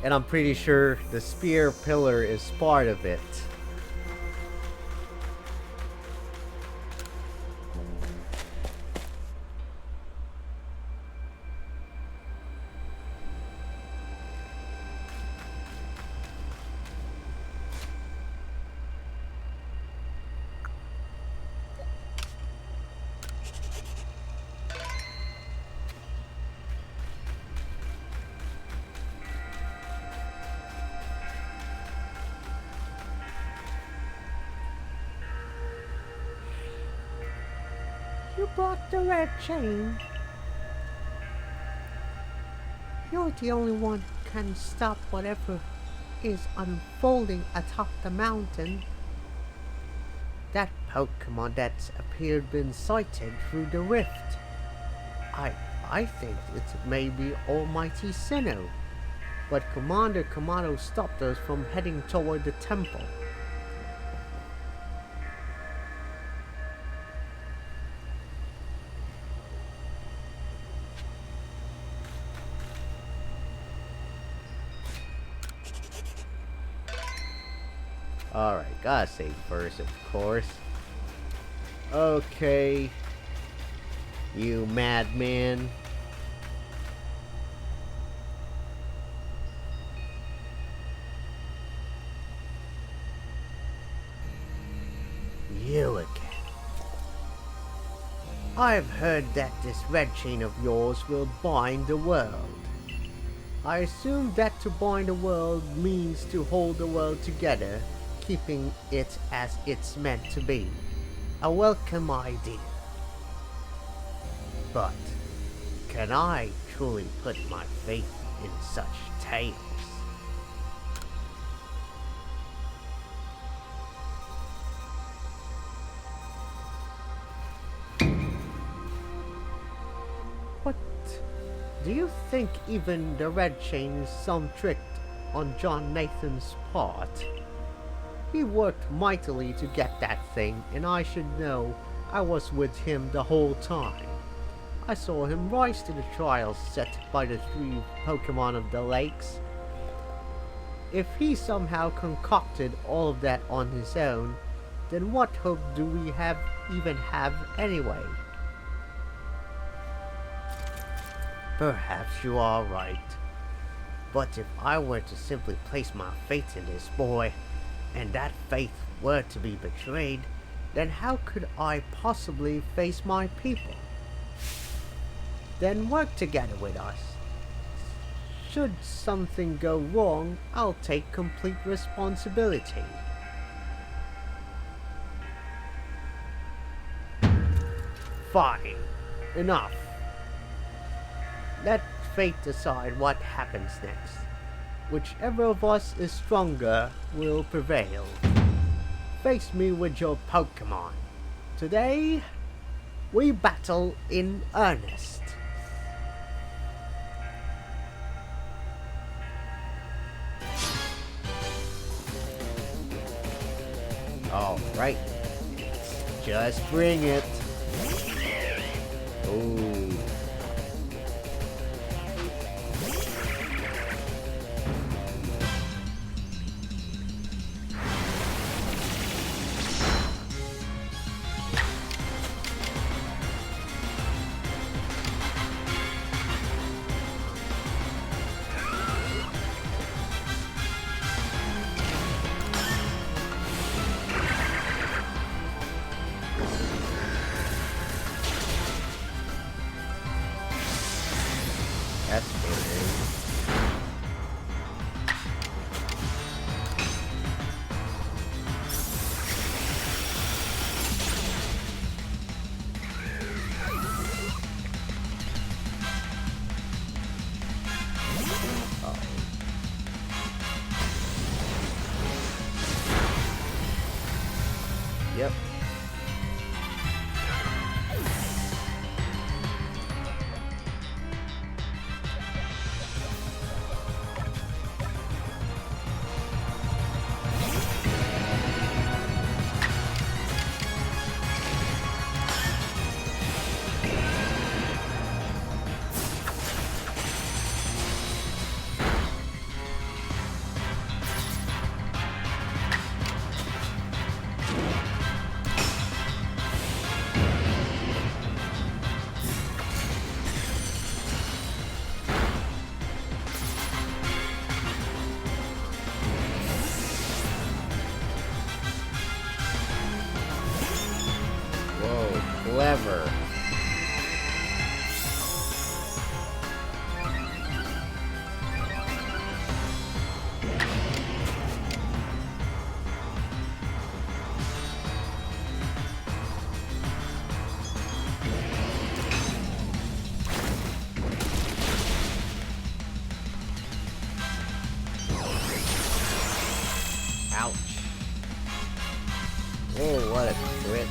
And I'm pretty sure the spear pillar is part of it. You brought the red chain. You're the only one who can stop whatever is unfolding atop the mountain. That Pokemon that's appeared been sighted through the rift. I think it may be Almighty SInnoh. But Commander Kamado stopped us from heading toward the temple. Alright, gotta save first, of course. Okay. You madman. You again. I've heard that this red chain of yours will bind the world. I assume that to bind the world means to hold the world together, keeping it as it's meant to be. A welcome idea. But can I truly put my faith in such tales? What? Do you think even the red chain is some trick on John Nathan's part? He worked mightily to get that thing, and I should know I was with him the whole time. I saw him rise to the trials set by the 3 Pokemon of the lakes. If he somehow concocted all of that on his own, then what hope do we even have anyway? Perhaps you are right. But if I were to simply place my faith in this boy, and that faith were to be betrayed, then how could I possibly face my people? Then work together with us. Should something go wrong, I'll take complete responsibility. Fine. Enough. Let fate decide what happens next. Whichever of us is stronger will prevail. Face me with your Pokemon. Today, we battle in earnest. Alright. Just bring it. Ooh. Escalator. Yep. Clever. Ouch. Oh, what a crit.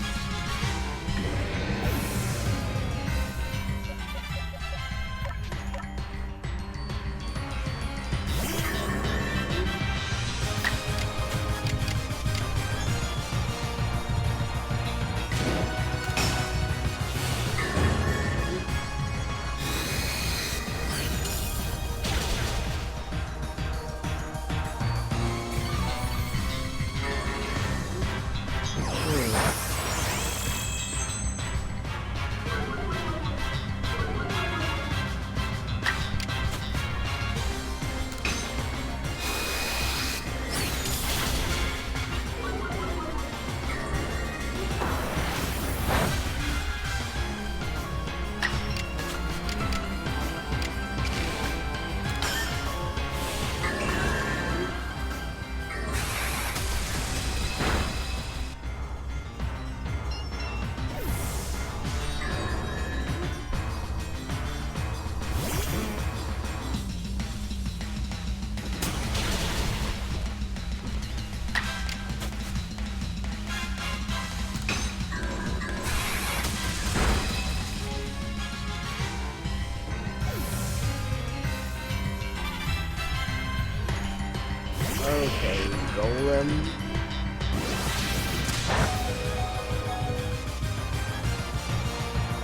Okay, Golem.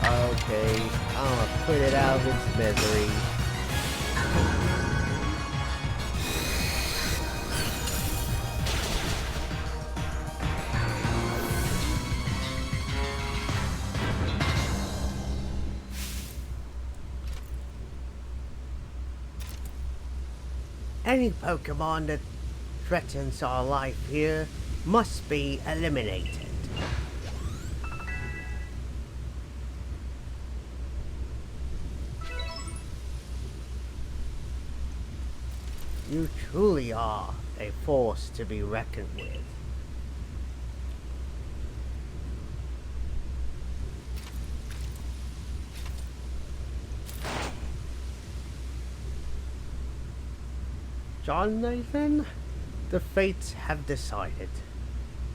Okay, I'm gonna put it out of its misery. Any Pokemon that threatens our life here must be eliminated. You truly are a force to be reckoned with. John Nathan, the fates have decided.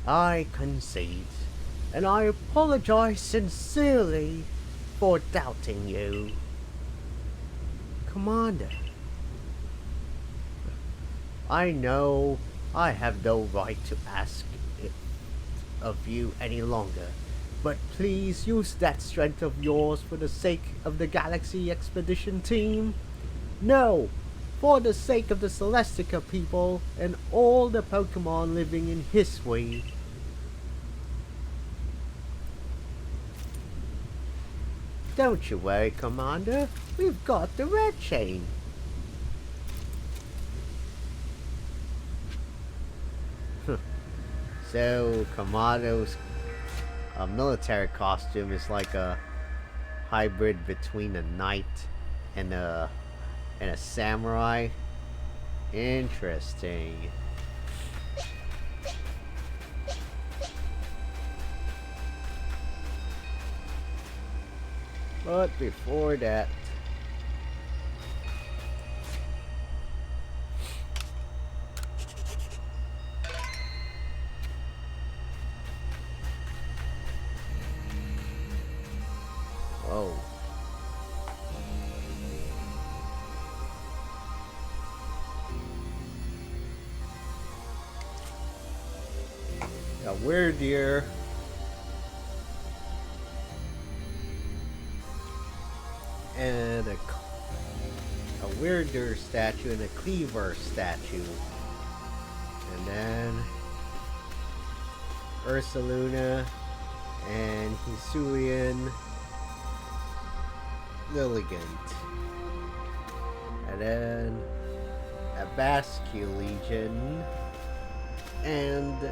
I concede, and I apologize sincerely for doubting you. Commander, I know I have no right to ask it of you any longer, but please use that strength of yours for the sake of the Galaxy Expedition team. No! For the sake of the Celestica people and all the Pokemon living in history. Don't you worry, Commander. We've got the red chain. So, Commando's military costume is like a hybrid between a knight and a And a samurai. Interesting. But before that, whoa. A weird deer. And a weirder statue and a cleaver statue. And then Ursaluna and Hisuian Lilligant. And then a Basque Legion and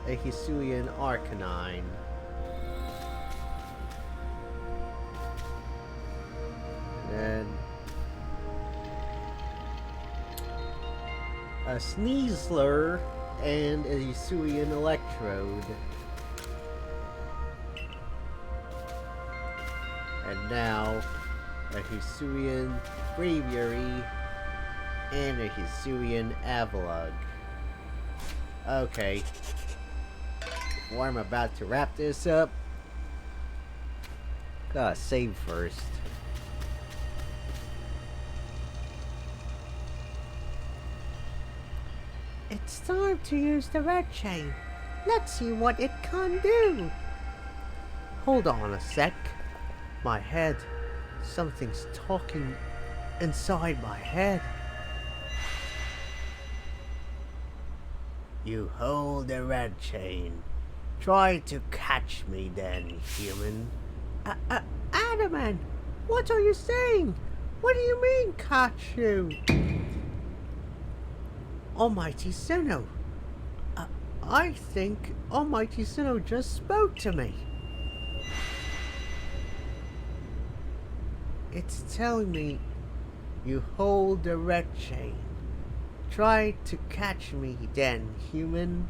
a Hisuian Arcanine. And a Sneasler and a Hisuian Electrode. And now a Hisuian Braviary and a Hisuian Avalugg. Okay. Before I'm about to wrap this up, gotta save first. It's time to use the red chain. Let's see what it can do. Hold on a sec. My head. Something's talking inside my head. You hold the red chain. Try to catch me then, human. Adaman, what are you saying? What do you mean, catch you? Almighty SInnoh. I think Almighty SInnoh just spoke to me. It's telling me you hold the red chain. Try to catch me then, human,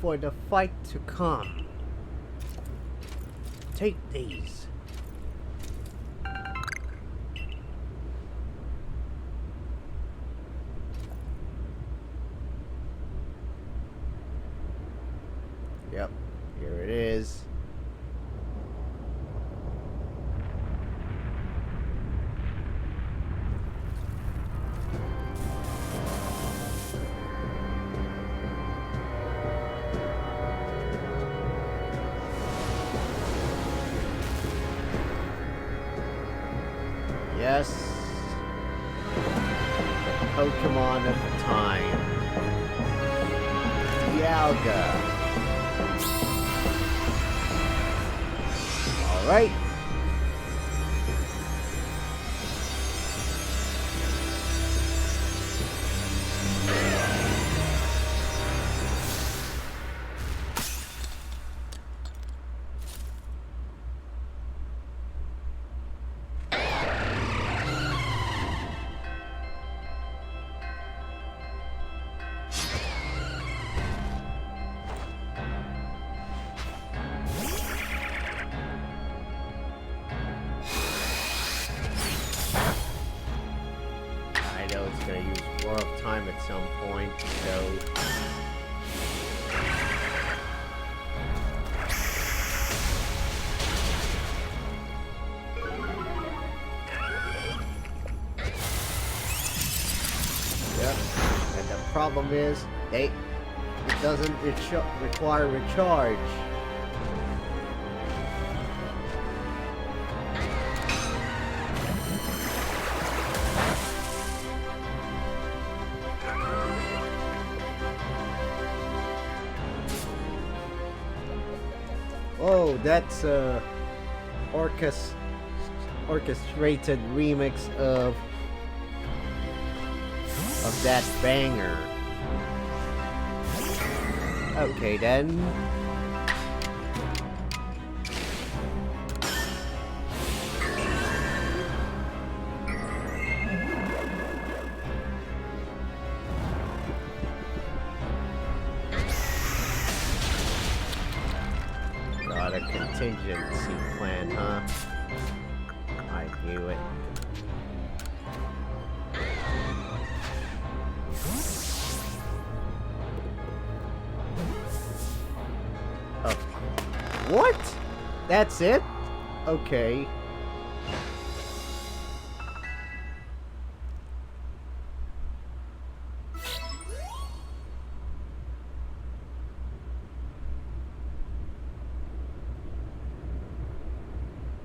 for the fight to come. Take these. Yep, here it is. Yes, the Pokemon of the time. Dialga. Alright. It's gonna use more of time at some point, so yep. And the problem is, it doesn't require recharge. Oh, that's a orchestrated remix of that banger. Okay then. contingency plan, huh? I knew it. Oh. What? That's it? Okay.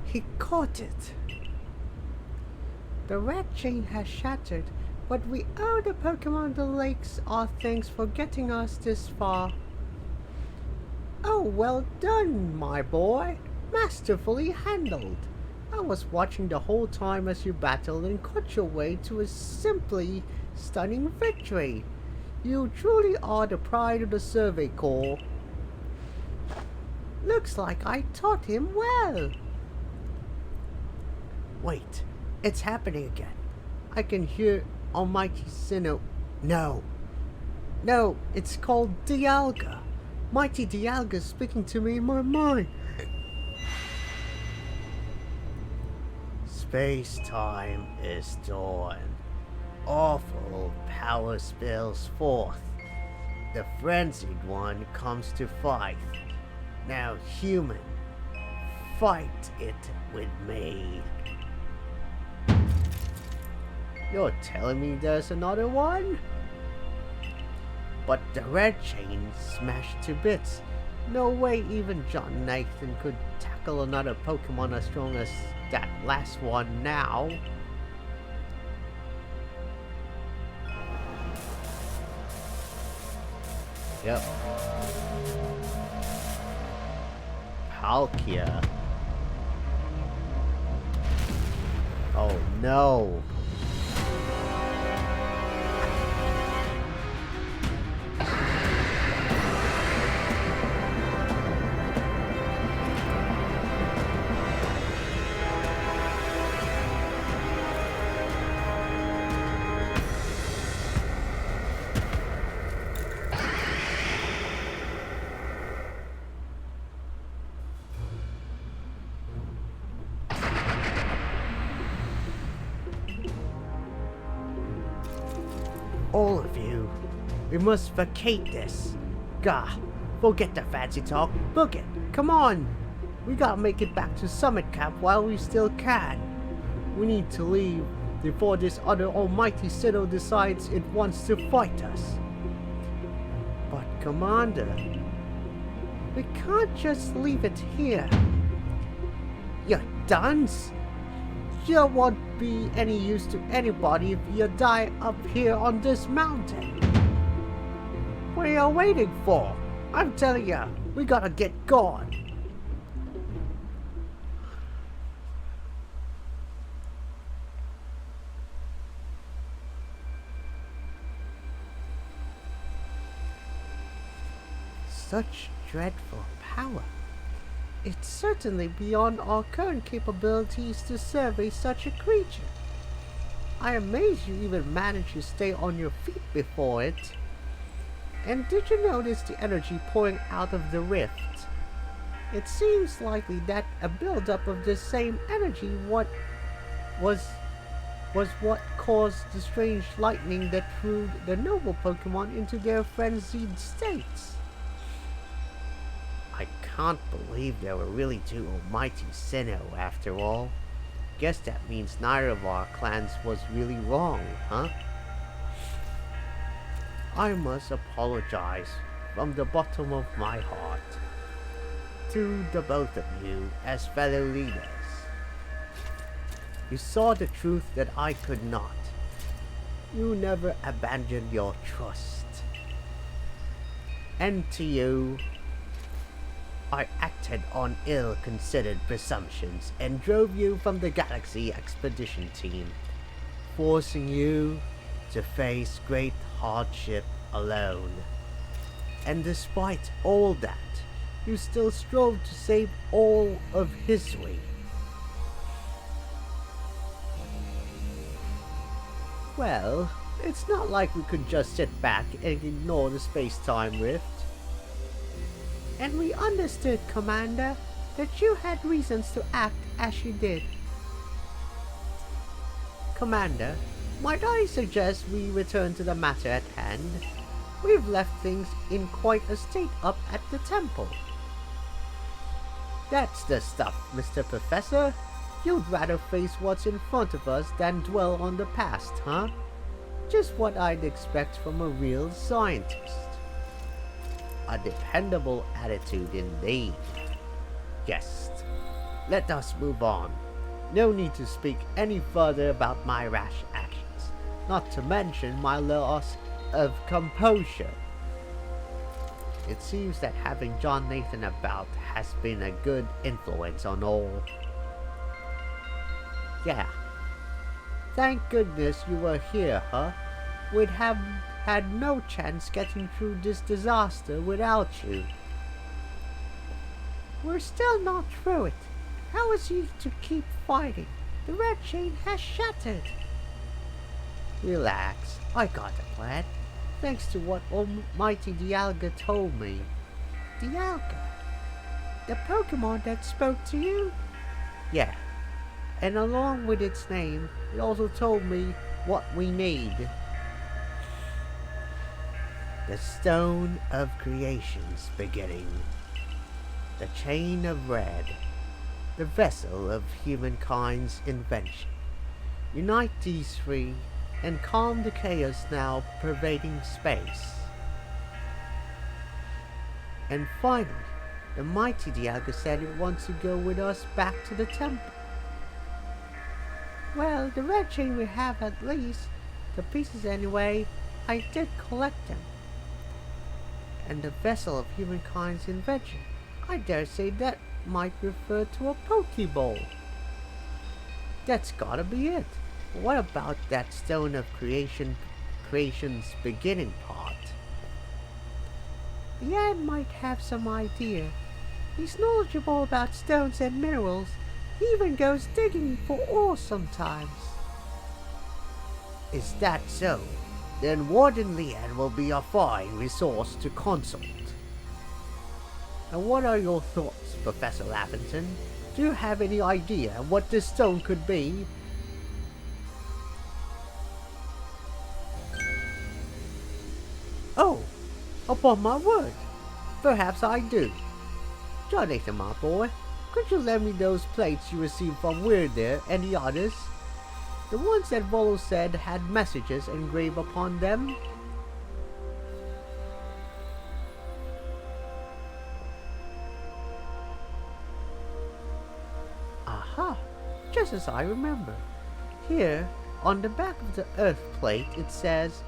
He caught it. The red chain has shattered, but we owe the Pokemon the lakes our thanks for getting us this far. Oh, well done, my boy. Masterfully handled. I was watching the whole time as you battled and cut your way to a simply stunning victory. You truly are the pride of the Survey Corps. Looks like I taught him well. Wait, it's happening again. I can hear Almighty SInnoh. No, it's called Dialga. Mighty Dialga speaking to me in my mind. Space-time is dawn. Awful power spills forth. The frenzied one comes to fight. Now, human, fight it with me. You're telling me there's another one? But the red chain smashed to bits. No way even John Nathan could tackle another Pokemon as strong as that last one now. Yep. Palkia. Oh no. All of you, we must vacate this. Gah, forget the fancy talk. Book it. Come on. We gotta make it back to Summit Camp while we still can. We need to leave before this other almighty SInnoh decides it wants to fight us. But Commander, we can't just leave it here. You dunce! You won't be any use to anybody if you die up here on this mountain. What are you waiting for? I'm telling you, we gotta get going. Such dreadful power. It's certainly beyond our current capabilities to survey such a creature. I am amazed you even managed to stay on your feet before it. And did you notice the energy pouring out of the rift? It seems likely that a buildup of this same energy was what caused the strange lightning that threw the noble Pokemon into their frenzied states. I can't believe there were really two almighty SInnoh after all. Guess that means neither of our clans was really wrong, huh? I must apologize from the bottom of my heart to the both of you as fellow leaders. You saw the truth that I could not. You never abandoned your trust. And to you, I acted on ill-considered presumptions and drove you from the Galaxy Expedition Team, forcing you to face great hardship alone. And despite all that, you still strove to save all of Hisui. Well, it's not like we could just sit back and ignore the space-time rift. And we understood, Commander. that you had reasons to act as you did. Commander, might I suggest we return to the matter at hand? We've left things in quite a state up at the temple. That's the stuff, Mr. Professor. You'd rather face what's in front of us than dwell on the past, huh? Just what I'd expect from a real scientist. A dependable attitude indeed. Yes, let us move on. No need to speak any further about my rash actions, not to mention my loss of composure. It seems that having John Nathan about has been a good influence on all. Yeah. Thank goodness you were here, huh? We'd have had no chance getting through this disaster without you. We're still not through it. How is he to keep fighting? The red chain has shattered. Relax, I got a plan. Thanks to what Almighty Dialga told me. Dialga? The Pokemon that spoke to you? Yeah. And along with its name, it also told me what we need. The Stone of Creation's beginning. The Chain of Red. The vessel of humankind's invention. Unite these three and calm the chaos now pervading space. And finally, the mighty Dialga said it wants to go with us back to the temple. Well, the red chain we have at least. The pieces anyway, I did collect them. And the vessel of humankind's invention, I dare say that might refer to a Pokeball. That's gotta be it. What about that Stone of Creation's beginning part? Yan might have some idea. He's knowledgeable about stones and minerals. He even goes digging for ore sometimes. Is that so? Then Warden Lian will be a fine resource to consult. And what are your thoughts, Professor Laventon? Do you have any idea what this stone could be? Oh, upon my word, perhaps I do. Jonathan, my boy, could you lend me those plates you received from Weird there and the others? The ones that Volo said had messages engraved upon them? Aha, just as I remember. Here, on the back of the Earth plate, it says,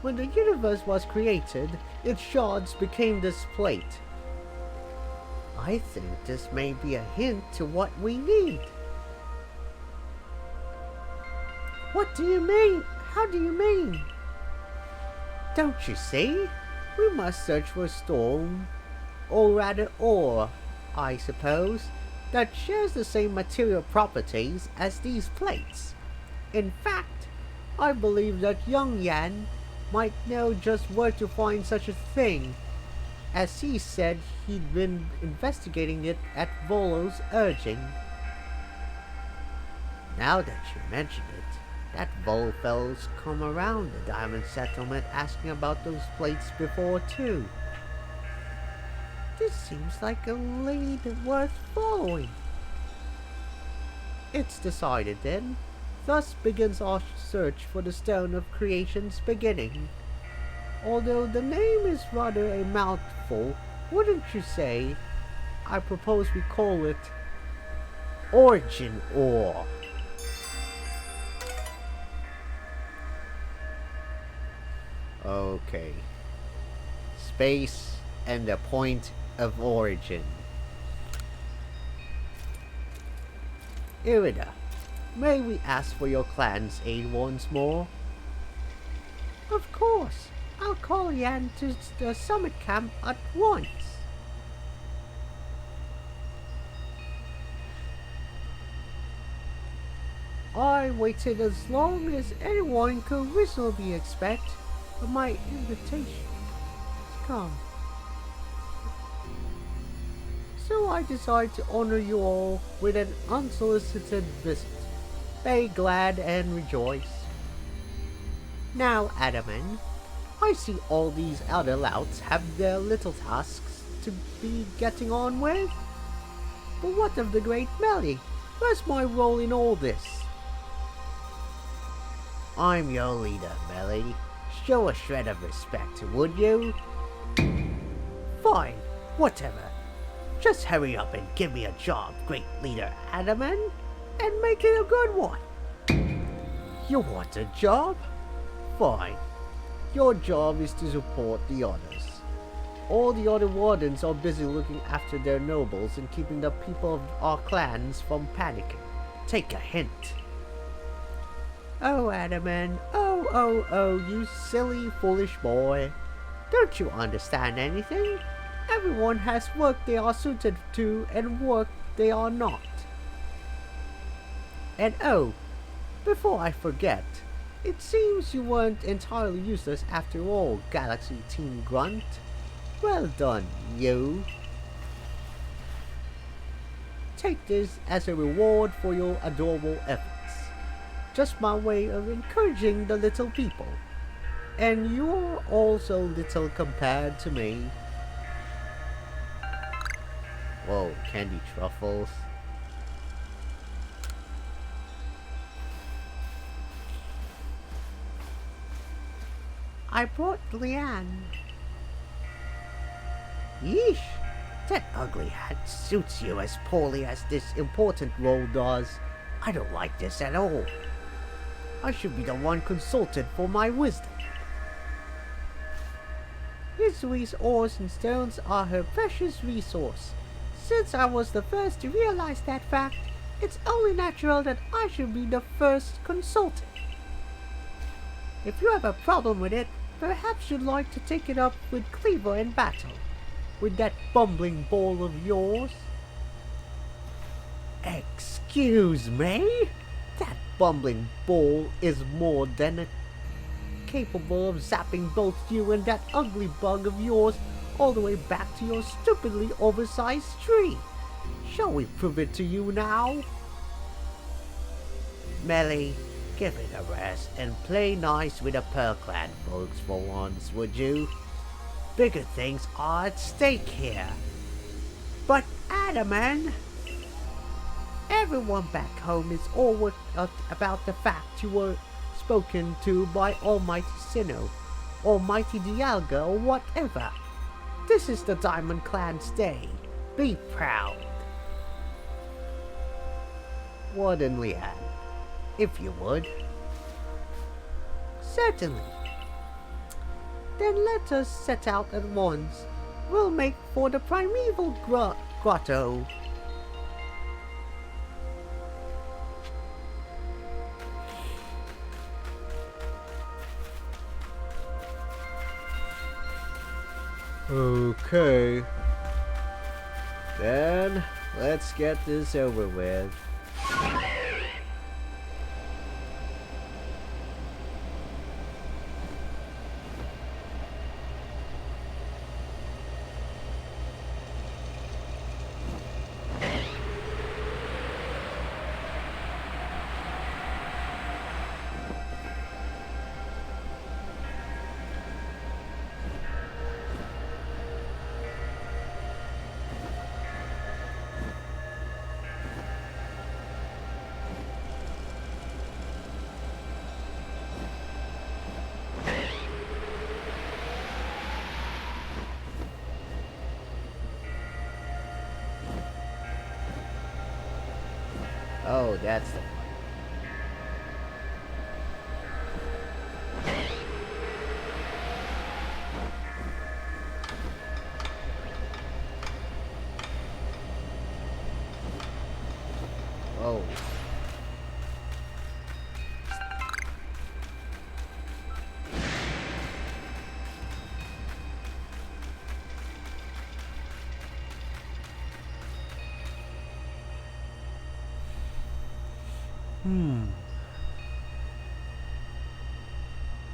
when the universe was created, its shards became this plate. I think this may be a hint to what we need. What do you mean? How do you mean? Don't you see? We must search for a stone, or rather ore, I suppose, that shares the same material properties as these plates. In fact, I believe that young Yan might know just where to find such a thing, as he said he'd been investigating it at Volo's urging. Now that you mention it, that Volo fellow's come around the Diamond Settlement asking about those plates before too. This seems like a lead worth following. It's decided then. Thus begins our search for the Stone of Creation's beginning. Although the name is rather a mouthful, wouldn't you say? I propose we call it Origin Ore. Okay. Space and the point of origin. Irida, may we ask for your clan's aid once more? Of course. I'll call Yan to the summit camp at once. I waited as long as anyone could reasonably expect for my invitation to come. So I decided to honor you all with an unsolicited visit. Be glad and rejoice. Now, Adaman, I see all these other louts have their little tasks to be getting on with. But what of the great Melly? Where's my role in all this? I'm your leader, Melly. Show a shred of respect, would you? Fine, whatever. Just hurry up and give me a job, great leader Adaman, and make it a good one. You want a job? Fine. Your job is to support the others. All the other wardens are busy looking after their nobles and keeping the people of our clans from panicking. Take a hint. Oh, Adaman, oh, you silly, foolish boy. Don't you understand anything? Everyone has work they are suited to and work they are not. And oh, before I forget, it seems you weren't entirely useless after all, Galaxy Team Grunt. Well done, you. Take this as a reward for your adorable efforts. Just my way of encouraging the little people. And you're also little compared to me. Whoa, candy truffles. I brought Leanne. Yeesh, that ugly hat suits you as poorly as this important role does. I don't like this at all. I should be the one consulted for my wisdom. Hizui's ores and stones are her precious resource. Since I was the first to realize that fact, it's only natural that I should be the first consulted. If you have a problem with it, perhaps you'd like to take it up with Cleaver in battle. With that bumbling ball of yours. Excuse me? That bumbling ball is more than capable of zapping both you and that ugly bug of yours all the way back to your stupidly oversized tree. Shall we prove it to you now? Melly, give it a rest and play nice with the Pearl Clan folks for once, would you? Bigger things are at stake here. But Adaman, everyone back home is all worked up about the fact you were spoken to by Almighty SInnoh, Almighty Dialga, or whatever. This is the Diamond Clan's day. Be proud. Warden Leanne, if you would. Certainly. Then let us set out at once. We'll make for the primeval grotto. Okay. Then, let's get this over with. Oh, that's the one. Whoa.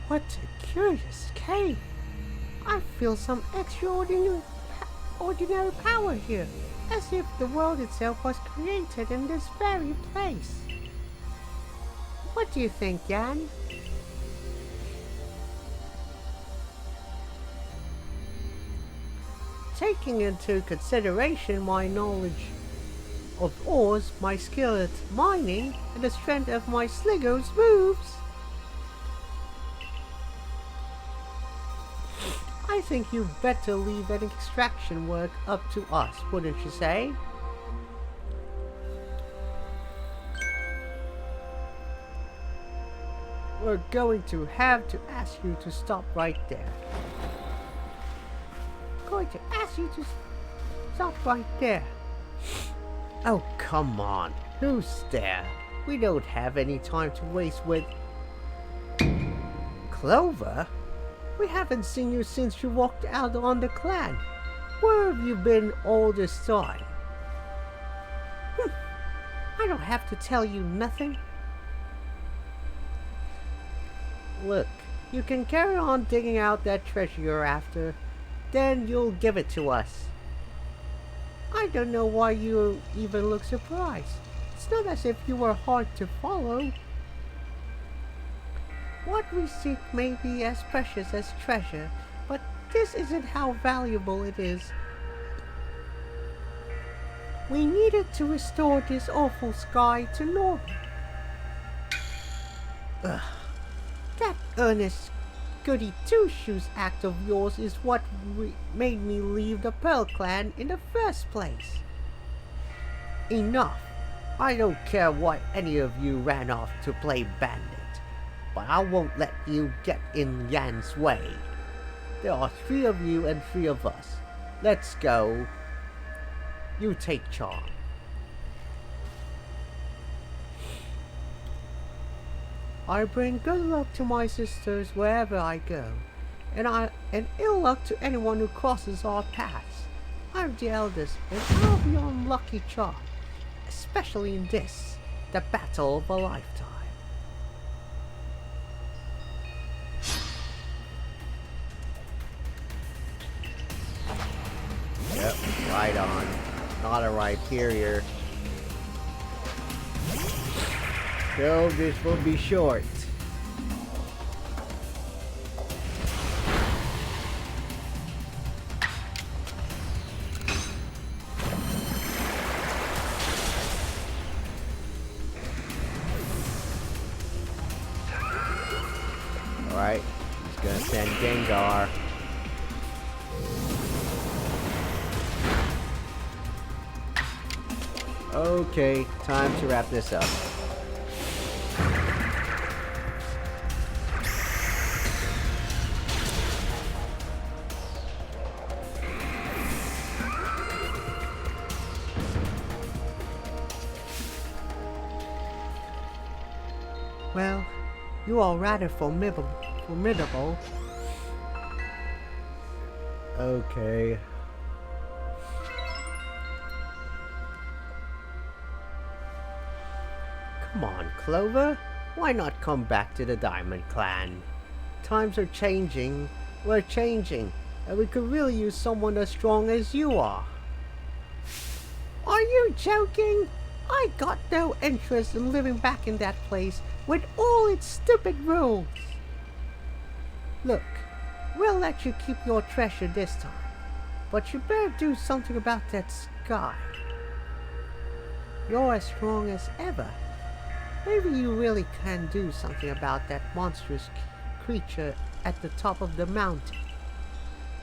What a curious cave. I feel some extraordinary ordinary power here. as if the world itself was created in this very place. What do you think, Yan? Taking into consideration my knowledge of ores, my skill at mining, and the strength of my Sligo's moves, I think you better leave any extraction work up to us, wouldn't you say? We're going to have to ask you to stop right there. Going to ask you to stop right there. Oh, come on. Who's there? We don't have any time to waste with... Clover? We haven't seen you since you walked out on the clan. Where have you been all this time? I don't have to tell you nothing. Look, you can carry on digging out that treasure you're after. Then you'll give it to us. I don't know why you even look surprised. It's not as if you were hard to follow. What we seek may be as precious as treasure, but this isn't how valuable it is. We needed to restore this awful sky to normal. Ugh. That earnest goody two-shoes act of yours is what made me leave the Pearl Clan in the first place. Enough. I don't care what any of you ran off to play bandit, but I won't let you get in Yan's way. There are 3 of you and 3 of us. Let's go. You take charge. I bring good luck to my sisters wherever I go, and ill luck to anyone who crosses our paths. I'm the eldest, and I'll be on lucky charm, especially in this, the battle of a lifetime. Yep, right on. Not a Rhyperior. So this will be short. Alright, he's gonna send Gengar. Okay, time to wrap this up. Well, you are rather formidable. Okay. Come on, Clover. Why not come back to the Diamond Clan? Times are changing. We're changing. And we could really use someone as strong as you are. Are you joking? I got no interest in living back in that place with all its stupid rules. Look, we'll let you keep your treasure this time, but you better do something about that sky. You're as strong as ever. Maybe you really can do something about that monstrous creature at the top of the mountain.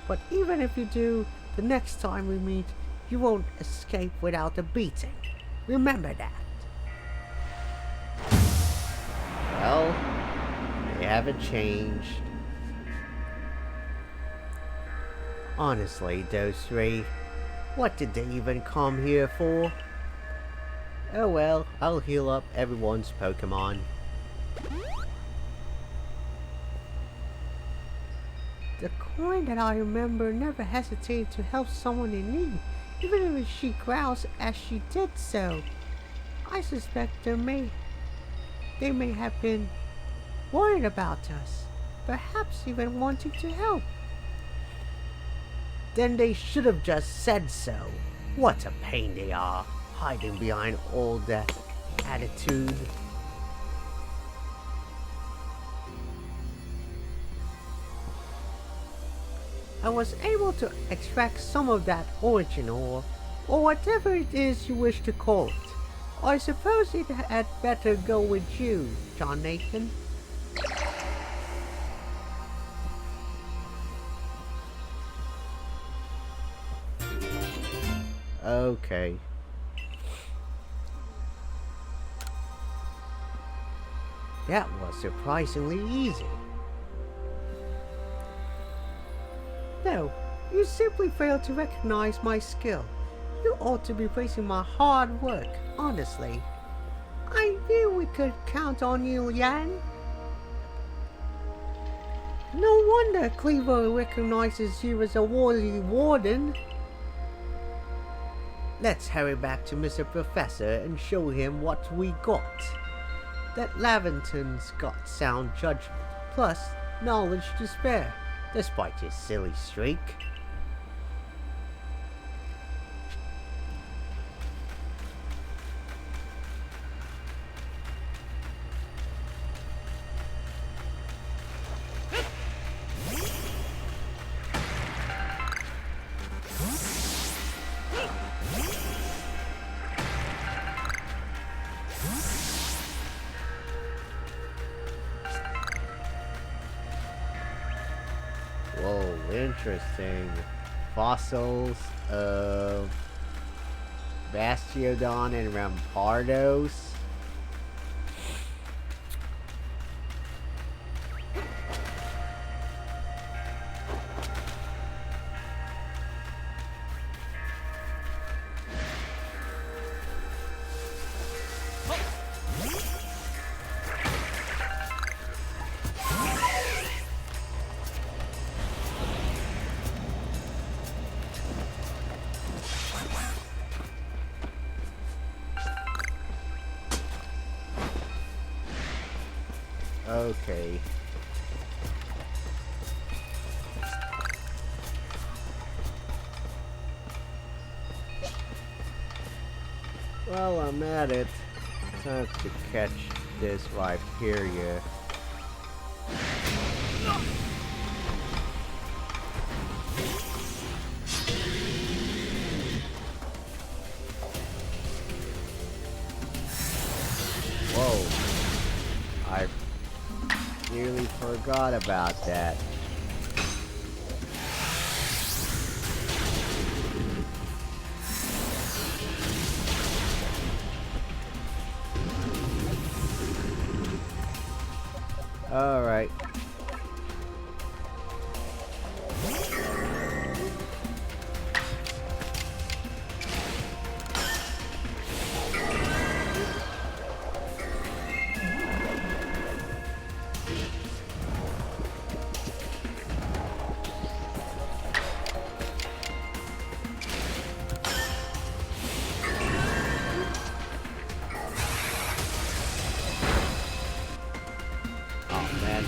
But even if you do, the next time we meet, you won't escape without a beating. Remember that. Well, they haven't changed. Honestly, those 3, what did they even come here for? Oh well, I'll heal up everyone's Pokemon. The coin that I remember never hesitated to help someone in need, even if she growls as she did so. I suspect they may have been worried about us, perhaps even wanting to help. Then they should have just said so. What a pain they are, hiding behind all that attitude. I was able to extract some of that origin ore, or whatever it is you wish to call it. I suppose it had better go with you, John Nathan. Okay. That was surprisingly easy. No, you simply failed to recognize my skill. You ought to be praising my hard work, honestly. I knew we could count on you, Yan. No wonder Cleaver recognizes you as a worthy warden. Let's hurry back to Mr. Professor and show him what we got. That Laventon's got sound judgment, plus knowledge to spare, despite his silly streak. Whoa, interesting. Fossils of Bastiodon and Rampardos. Okay. Well, I'm at it. Time to catch this Viperia. Whoa. I nearly forgot about that. Alright.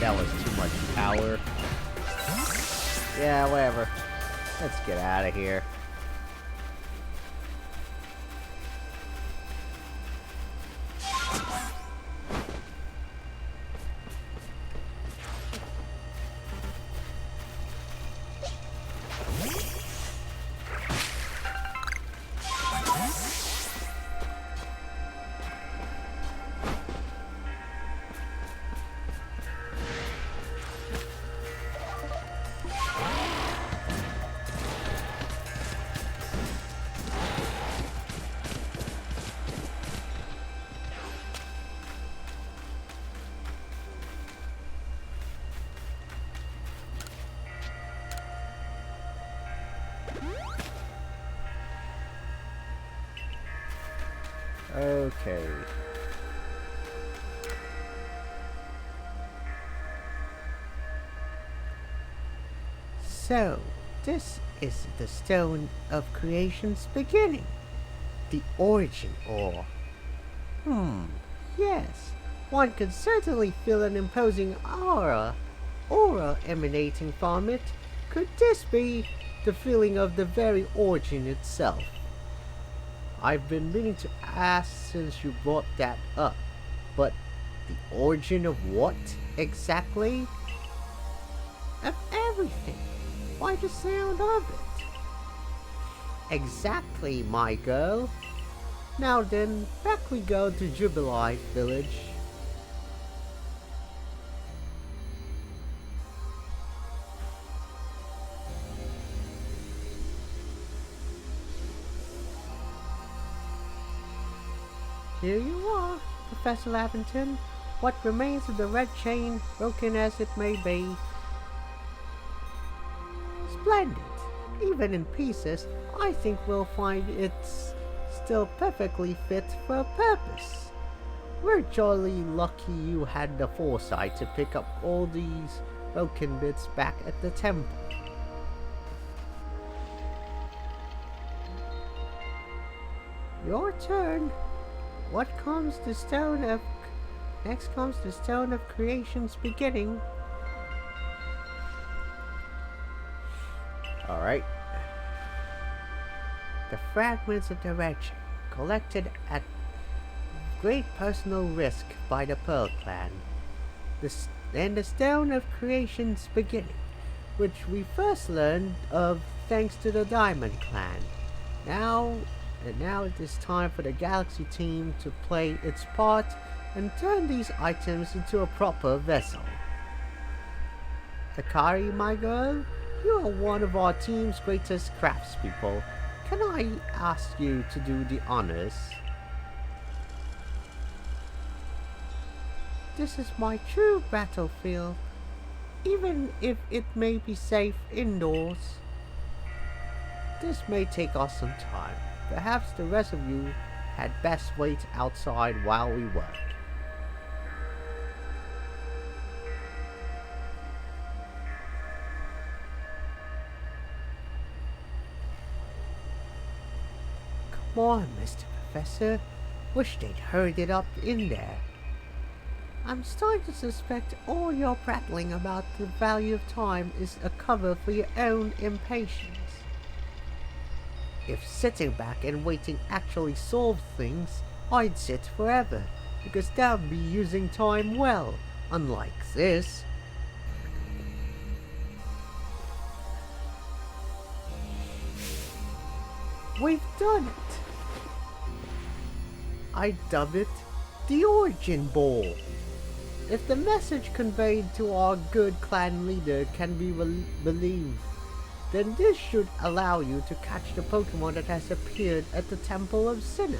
That was too much power. Yeah, whatever. Let's get out of here. Okay. So, this is the stone of creation's beginning. The origin ore. Yes, one could certainly feel an imposing aura emanating from it. Could this be the feeling of the very origin itself? I've been meaning to ask since you brought that up, but the origin of what exactly? Of everything. Why the sound of it? Exactly, my girl. Now then, back we go to Jubilite Village. Here you are, Professor Lavington. What remains of the red chain, broken as it may be. Splendid. Even in pieces, I think we'll find it's still perfectly fit for a purpose. We're jolly lucky you had the foresight to pick up all these broken bits back at the temple. Your turn. What comes the stone of... Next comes the stone of creation's beginning. Alright. The fragments of the red chain, collected at great personal risk by the Pearl Clan. And the stone of creation's beginning, which we first learned of thanks to the Diamond Clan. Now it is time for the Galaxy team to play its part and turn these items into a proper vessel. Akari, my girl, you are one of our team's greatest craftspeople. Can I ask you to do the honors? This is my true battlefield, even if it may be safe indoors. This may take us some time. Perhaps the rest of you had best wait outside while we work. Come on, Mr. Professor. Wish they'd hurried it up in there. I'm starting to suspect all your prattling about the value of time is a cover for your own impatience. If sitting back and waiting actually solved things, I'd sit forever, because that would be using time well, unlike this. We've done it! I dub it the Origin Ball. If the message conveyed to our good clan leader can be believed, then this should allow you to catch the Pokemon that has appeared at the Temple of SInnoh.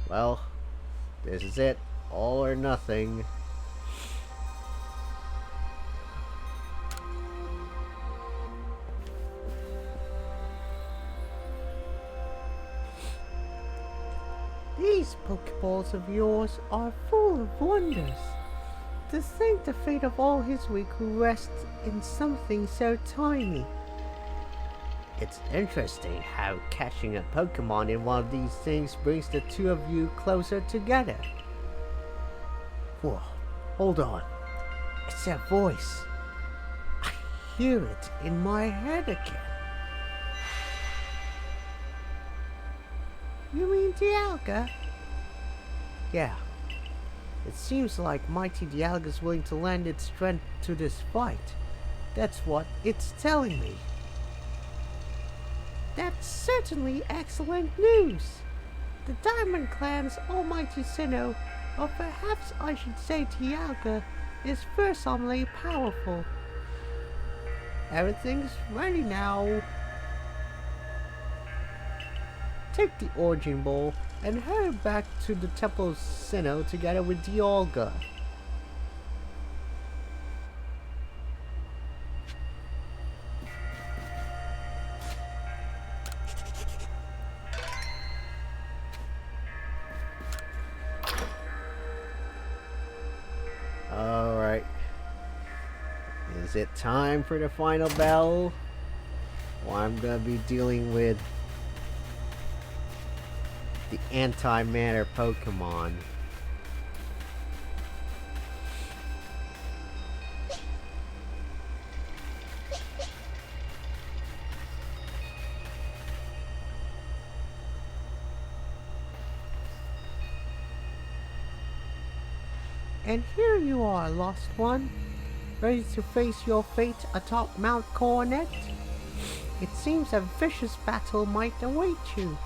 Well, this is it. All or nothing. These Pokeballs of yours are full of wonders. To think the fate of all his week who rests in something so tiny. It's interesting how catching a Pokemon in one of these things brings the two of you closer together. Whoa, hold on. It's that voice. I hear it in my head again. You mean Dialga? Yeah. It seems like mighty Dialga's willing to lend its strength to this fight. That's what it's telling me. That's certainly excellent news. The Diamond Clan's almighty SInnoh, or perhaps I should say Dialga, is fearsomely powerful. Everything's ready now. Take the Origin Ball and hurry back to the Temple of SInnoh together with Dialga. Alright. Is it time for the final battle? Well, I'm gonna be dealing with the anti-matter Pokemon. And here you are, lost one, ready to face your fate atop Mount Coronet? It seems a vicious battle might await you.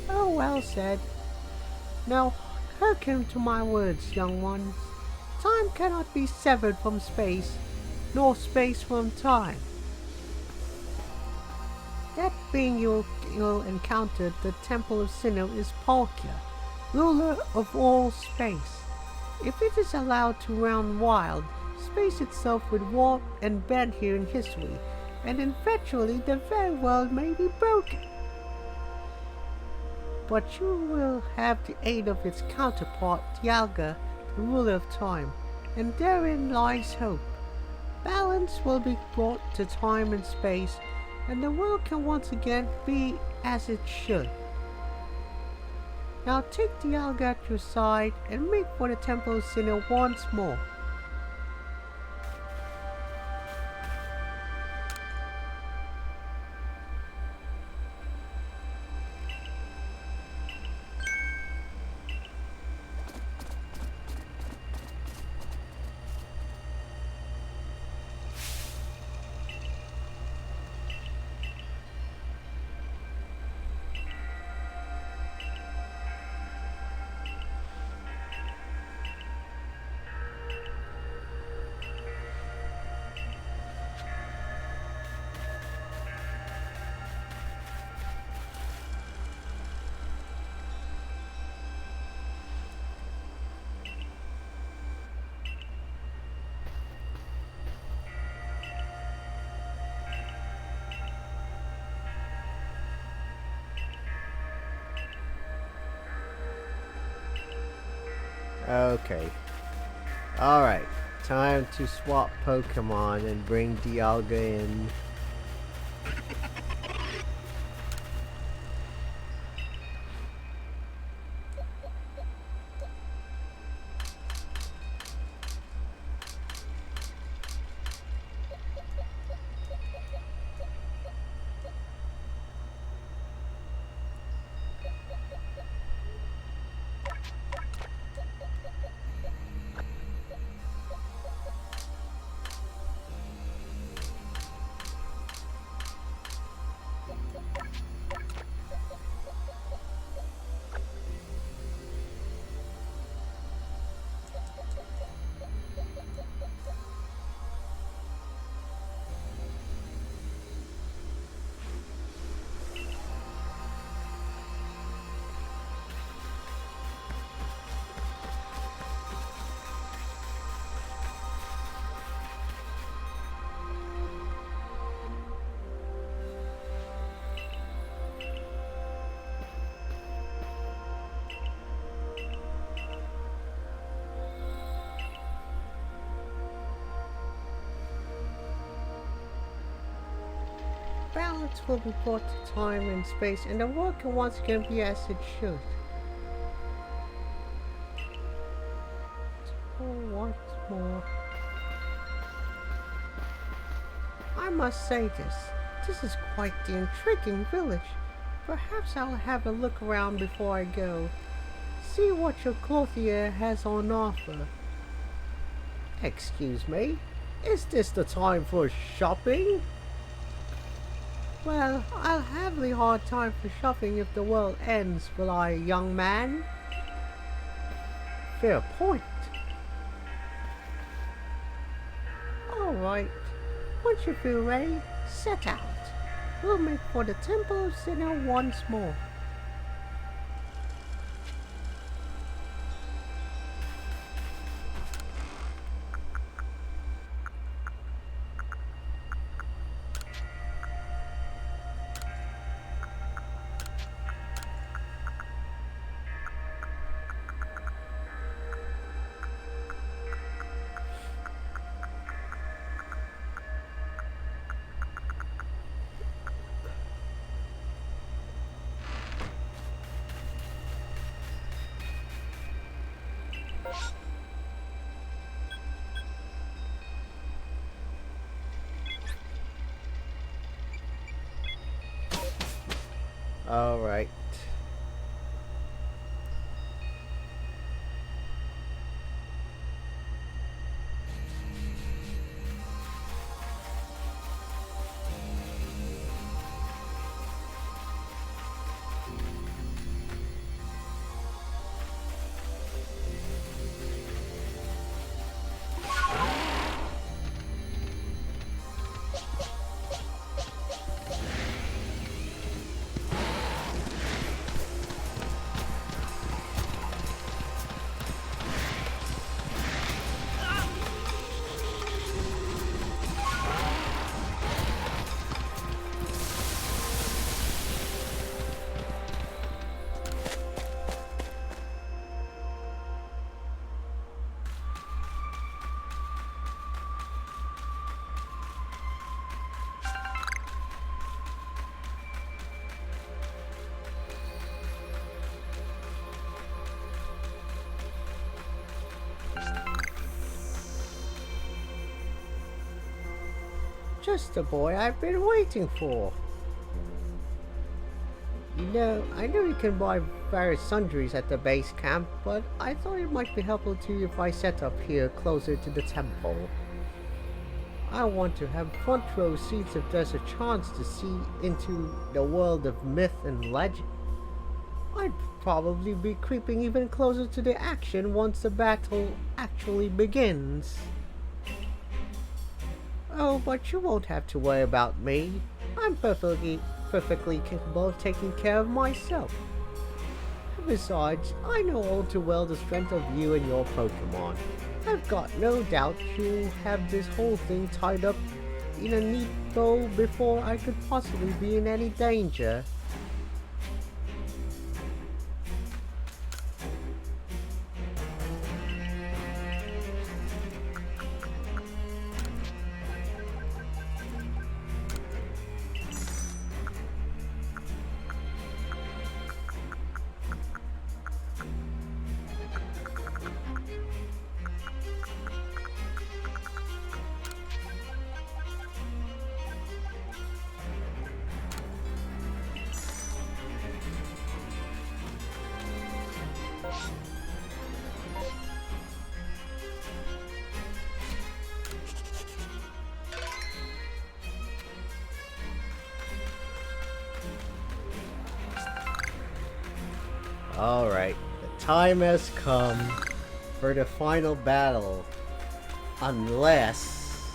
Oh, well said. Now, hearken to my words, young ones. Time cannot be severed from space, nor space from time. That being you'll encounter the Temple of SInnoh is Palkia, ruler of all space. If it is allowed to run wild, space itself would warp and bend here in history, and eventually the very world may be broken. But you will have the aid of its counterpart, Dialga, the ruler of time, and therein lies hope. Balance will be brought to time and space, and the world can once again be as it should. Now take Dialga at your side and make for the Temple of SInnoh once more. Okay. Alright. Time to swap Pokemon and bring Dialga in. Balance will be brought to time and space, and the world can once again be as it should. Oh, once more. I must say this is quite the intriguing village. Perhaps I'll have a look around before I go. See what your clothier has on offer. Excuse me? Is this the time for shopping? Well, I'll have a hard time for shopping if the world ends, will I, young man? Fair point. Alright, once you feel ready, set out. We'll make for the Temple of SInnoh once more. Alright. just the boy I've been waiting for. You know, I know you can buy various sundries at the base camp, but I thought it might be helpful too if I set up here closer to the temple. I want to have front row seats if there's a chance to see into the world of myth and legend. I'd probably be creeping even closer to the action once the battle actually begins. Oh, but you won't have to worry about me. I'm perfectly capable of taking care of myself. Besides, I know all too well the strength of you and your Pokemon. I've got no doubt you'll have this whole thing tied up in a neat bow before I could possibly be in any danger. Alright, the time has come for the final battle. Unless...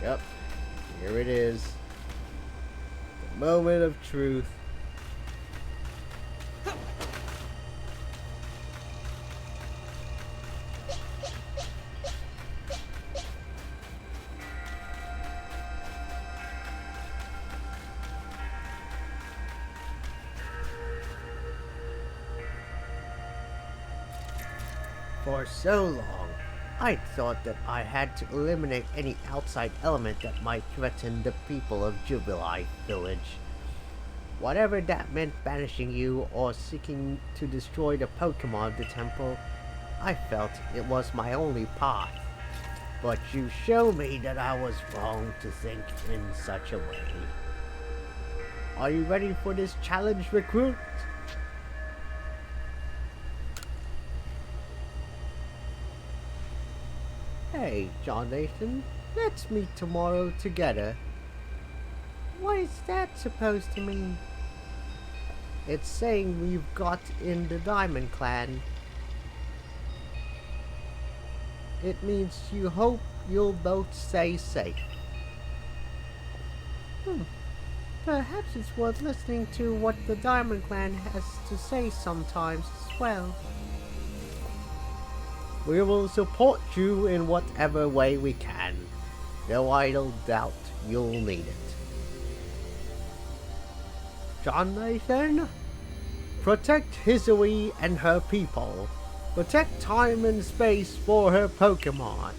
Yep, here it is. The moment of truth. For so long, I thought that I had to eliminate any outside element that might threaten the people of Jubilee Village. Whatever that meant, banishing you or seeking to destroy the Pokemon of the temple, I felt it was my only path. But you show me that I was wrong to think in such a way. Are you ready for this challenge, recruit? Hey, John Nathan, let's meet tomorrow together. What is that supposed to mean? It's saying we've got in the Diamond Clan. It means you hope you'll both stay safe. Perhaps it's worth listening to what the Diamond Clan has to say sometimes as well. We will support you in whatever way we can, though I don't doubt you'll need it. John Nathan, protect Hisui and her people. Protect time and space for her Pokemon.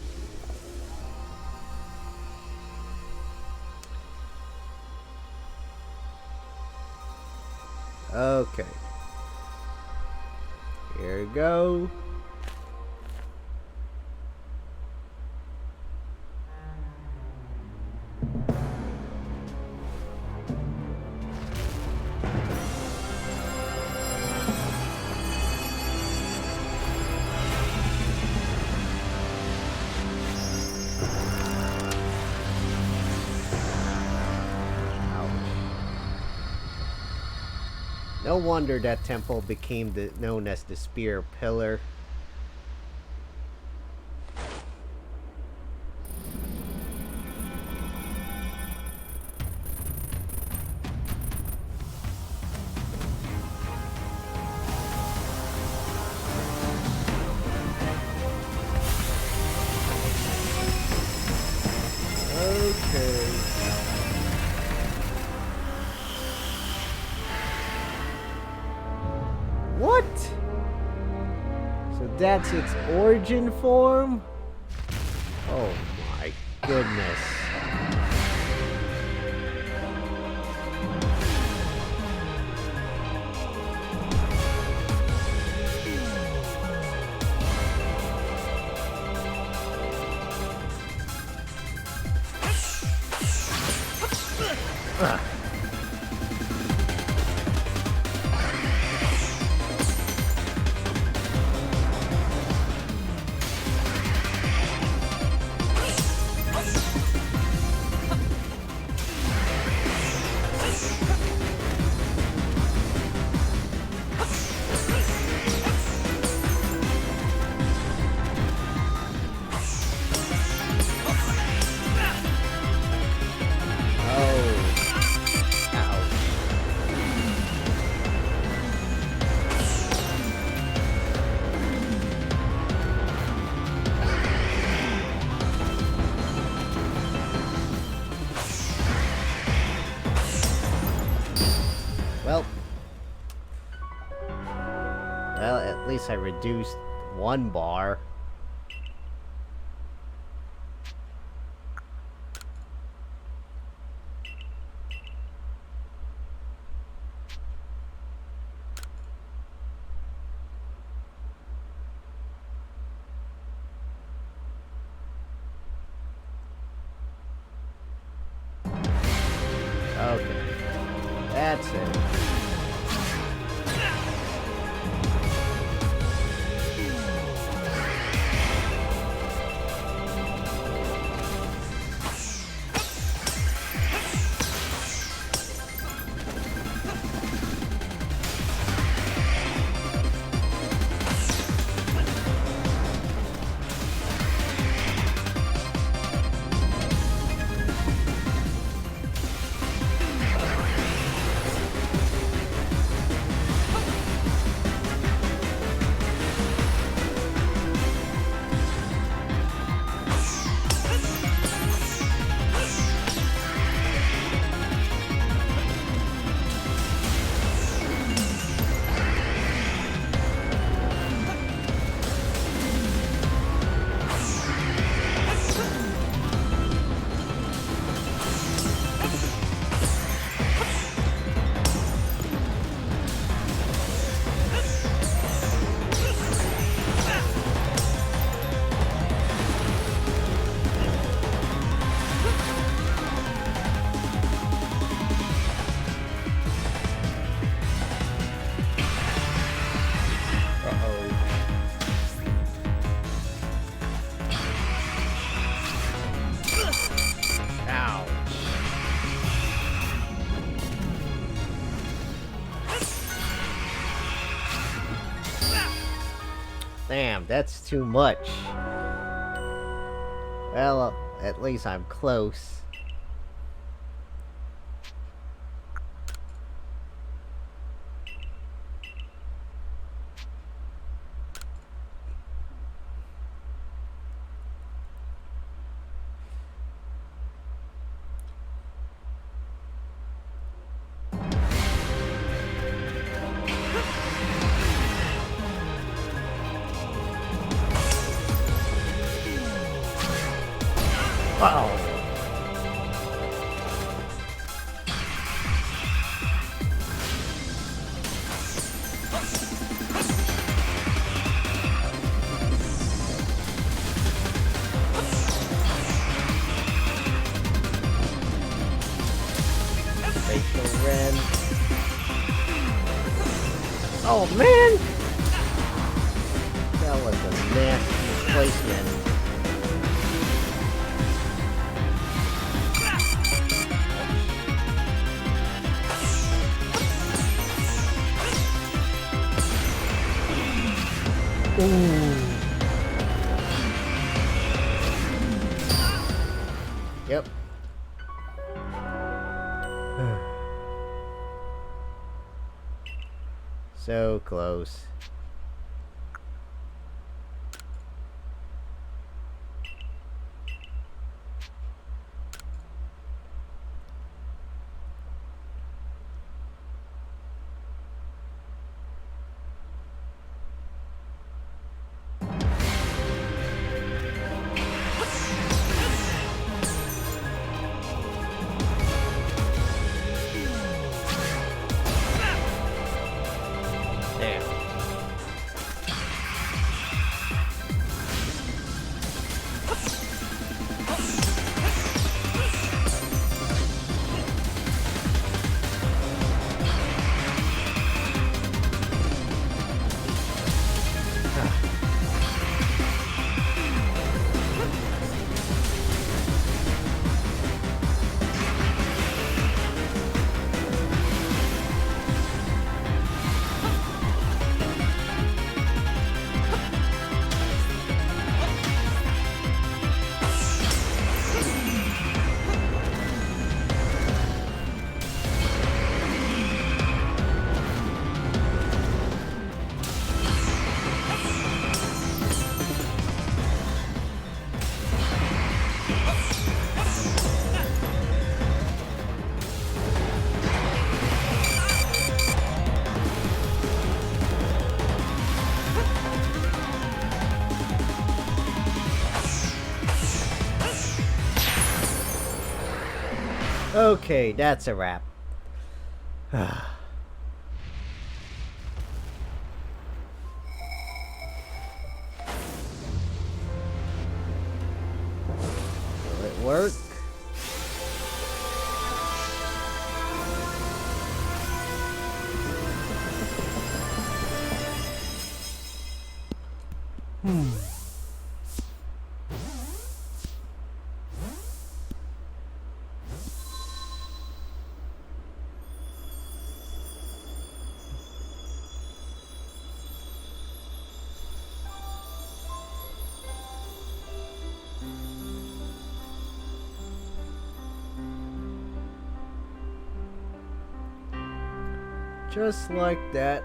Okay. Here we go. No wonder that temple became known as the Spear Pillar. Okay. What? So that's its origin form? Oh my goodness. Ugh. Well, at least I reduced one bar. Okay. That's it. Damn, that's too much. Well, at least I'm close. Uh-oh. Facial red. Oh man! That was a nasty placement. Ooh. Yep. So close. Damn. Okay, that's a wrap. Will it work? Just like that,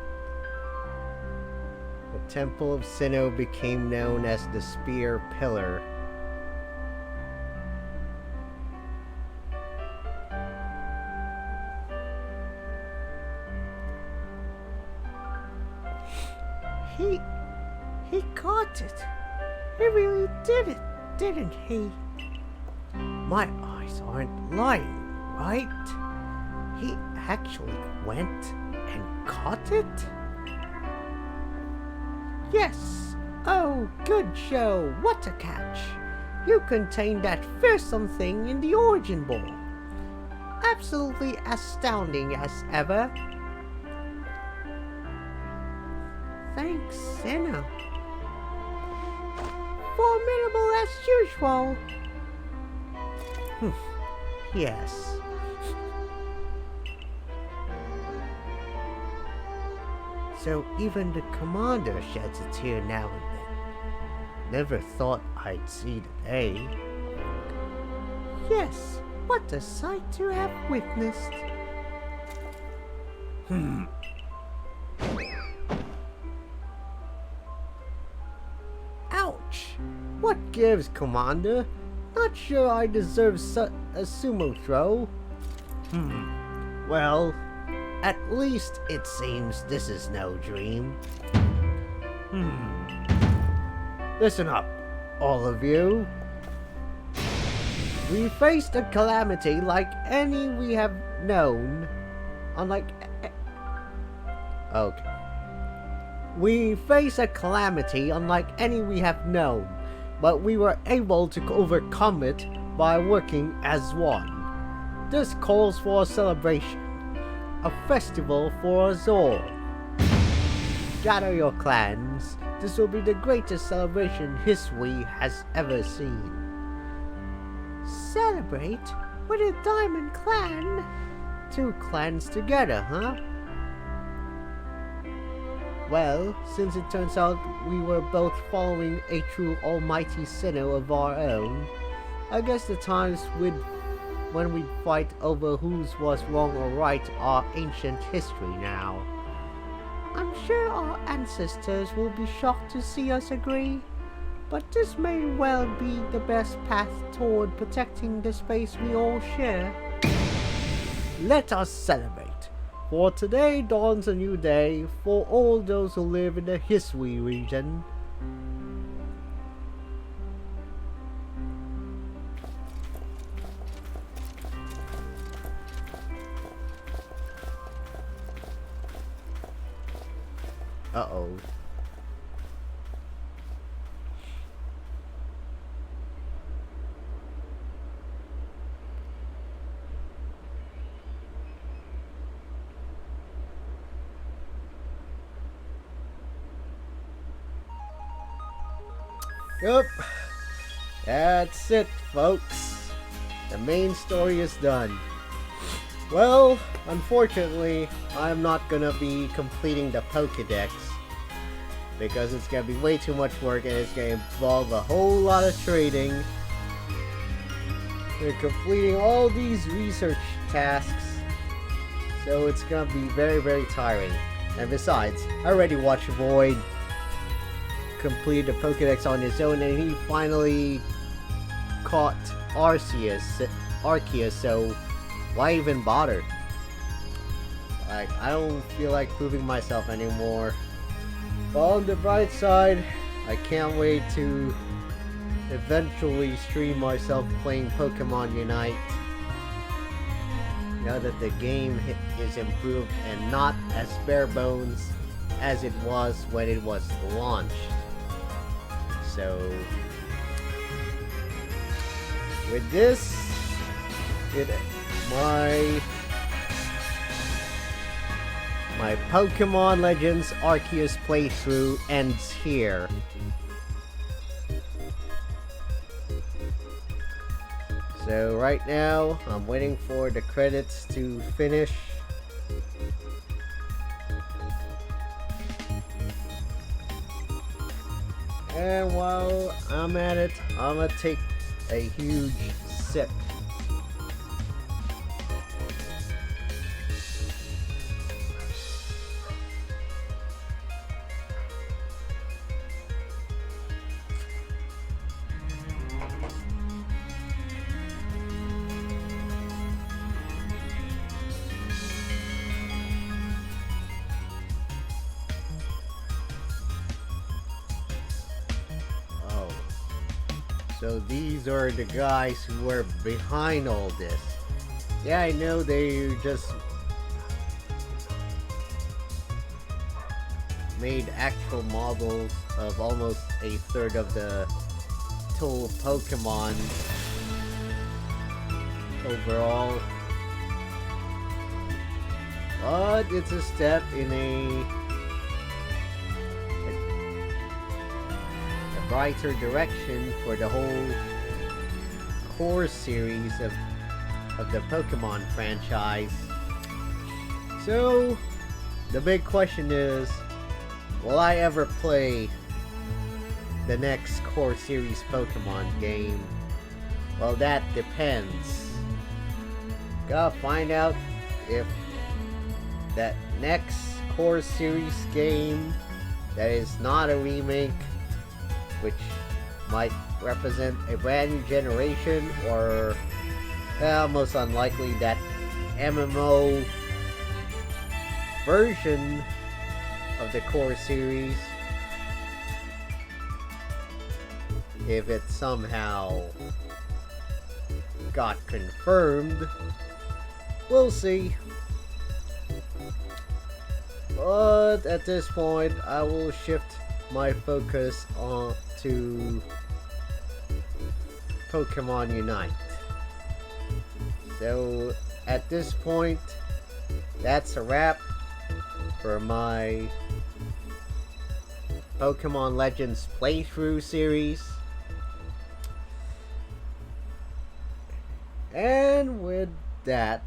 the Temple of SInnoh became known as the Spear Pillar. He caught it. He really did it, didn't he? My eyes aren't lying, right? He actually went and caught it? Yes. Oh, good show. What a catch. You contained that fearsome thing in the origin ball. Absolutely astounding as ever. Thanks, SInnoh. Formidable as usual. Yes. So even the commander sheds a tear now and then. Never thought I'd see the day. Yes, what a sight to have witnessed. Ouch! What gives, Commander? Not sure I deserve a sumo throw. Well, at least it seems this is no dream. Listen up, all of you. We faced a calamity like any we have known. Okay. We face a calamity unlike any we have known, but we were able to overcome it by working as one. This calls for a celebration, a festival for us all. Gather your clans. This will be the greatest celebration history has ever seen. Celebrate with a diamond clan? 2 clans together, huh? Well, since it turns out we were both following a true almighty SInnoh of our own, I guess the times when we'd fight over whose was wrong or right are ancient history now. I'm sure our ancestors will be shocked to see us agree, but this may well be the best path toward protecting the space we all share. Let us celebrate, for today dawns a new day for all those who live in the Hisui region. Uh-oh. Yep. That's it, folks. The main story is done. Well, unfortunately, I'm not gonna be completing the Pokedex because it's gonna be way too much work and it's gonna involve a whole lot of trading. We're completing all these research tasks, so it's gonna be very, very tiring. And besides, I already watched Void complete the Pokedex on his own, and he finally caught Arceus, so why even bother? Like, I don't feel like proving myself anymore. But on the bright side, I can't wait to eventually stream myself playing Pokemon Unite. now that the game is improved and not as bare bones as it was when it was launched. So, with this, my Pokemon Legends Arceus playthrough ends here. So right now, I'm waiting for the credits to finish. And while I'm at it, I'm gonna take a huge sip. So these are the guys who were behind all this. Yeah, I know they just made actual models of almost a third of the total Pokemon overall. But it's a step in a brighter direction for the whole core series of the Pokemon franchise. So, the big question is, will I ever play the next core series Pokemon game? Well, that depends. Gotta find out if that next core series game that is not a remake, which might represent a brand new generation, or most unlikely that MMO version of the core series, if it somehow got confirmed. We'll see. But at this point, I will shift my focus on to Pokemon Unite. So at this point, that's a wrap for my Pokemon Legends playthrough series. And with that,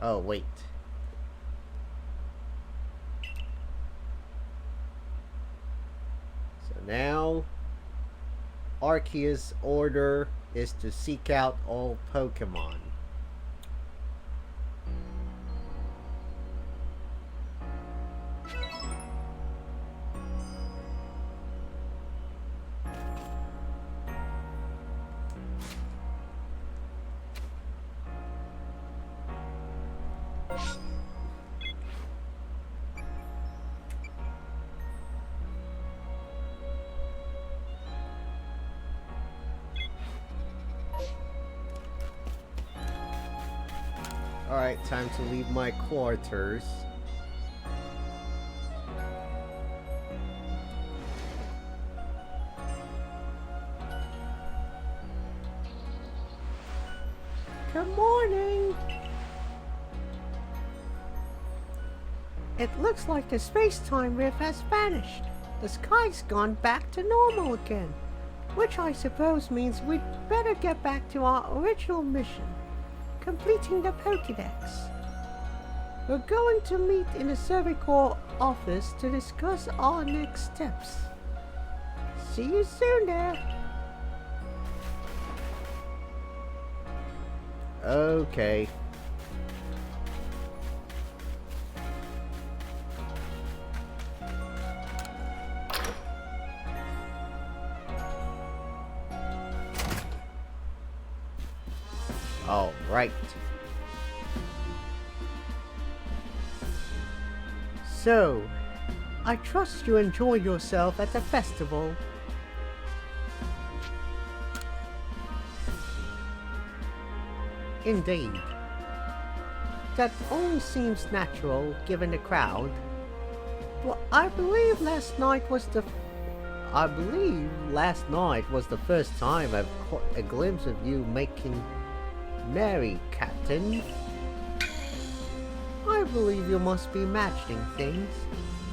oh wait. So now, Arceus' order is to seek out all Pokemon. Alright, time to leave my quarters. Good morning. It looks like the space-time rift has vanished. The sky's gone back to normal again, which I suppose means we'd better get back to our original mission, completing the Pokedex. We're going to meet in the Survey Corps office to discuss our next steps. See you soon there. Okay. All right. So, I trust you enjoyed yourself at the festival. Indeed. That only seems natural given the crowd. Well, I believe last night was the first time I've caught a glimpse of you making merry, Captain. I believe you must be imagining things.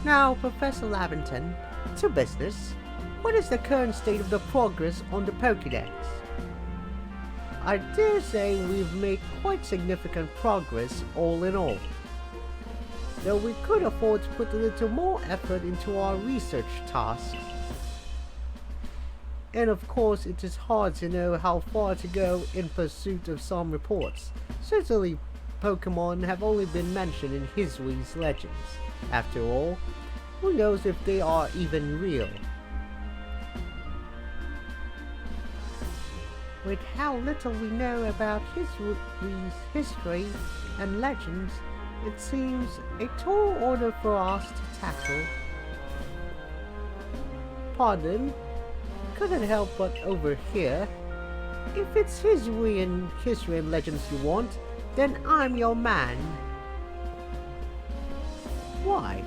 Now, Professor Lavington, to business. What is the current state of the progress on the Pokedex? I dare say we've made quite significant progress all in all. Though we could afford to put a little more effort into our research tasks. And of course it is hard to know how far to go in pursuit of some reports. Certainly Pokemon have only been mentioned in Hiswee's legends. After all, who knows if they are even real? With how little we know about Hiswee's history and legends, it seems a tall order for us to tackle. Pardon? Couldn't help but overhear. If it's history and legends you want, then I'm your man. Why?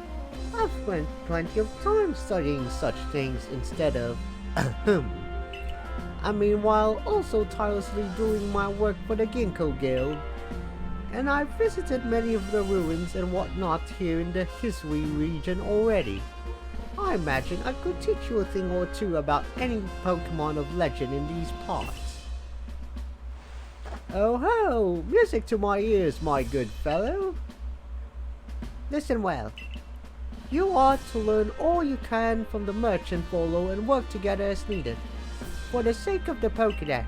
I've spent plenty of time studying such things instead of I mean, while also tirelessly doing my work for the Ginkgo Guild. And I've visited many of the ruins and whatnot here in the Hisui region already. I imagine I could teach you a thing or two about any Pokemon of legend in these parts. Oh ho! Music to my ears, my good fellow! Listen well. You are to learn all you can from the merchant follow and work together as needed, for the sake of the Pokedex.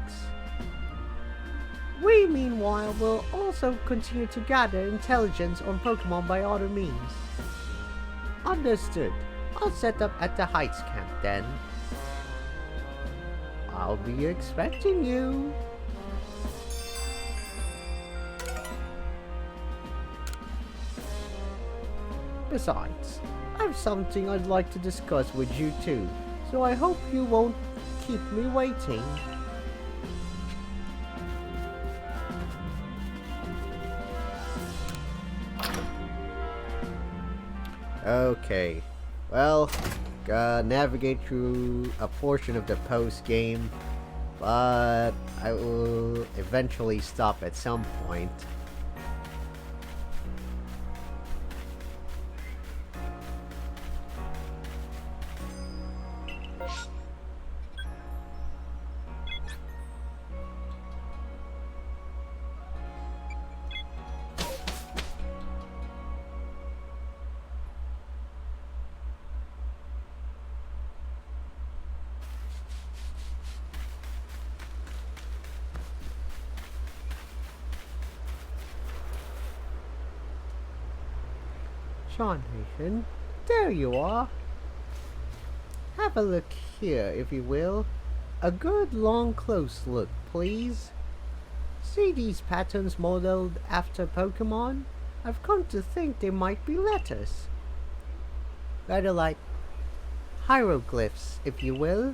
We, meanwhile, will also continue to gather intelligence on Pokemon by other means. Understood. I'll set up at the Heights camp then. I'll be expecting you. Besides, I've something I'd like to discuss with you too, so I hope you won't keep me waiting. Okay, well, gotta navigate through a portion of the post game, but I will eventually stop at some point. Nathan, there you are. Have a look here, if you will. A good long close look, please. See these patterns modeled after Pokemon? I've come to think they might be letters. Rather like hieroglyphs, if you will.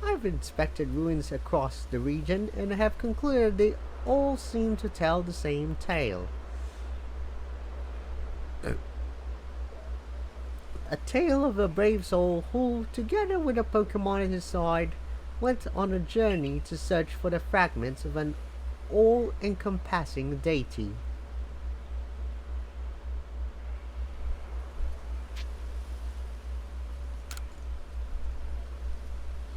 I've inspected ruins across the region and have concluded they all seem to tell the same tale. A tale of a brave soul who, together with a Pokemon at his side, went on a journey to search for the fragments of an all-encompassing deity.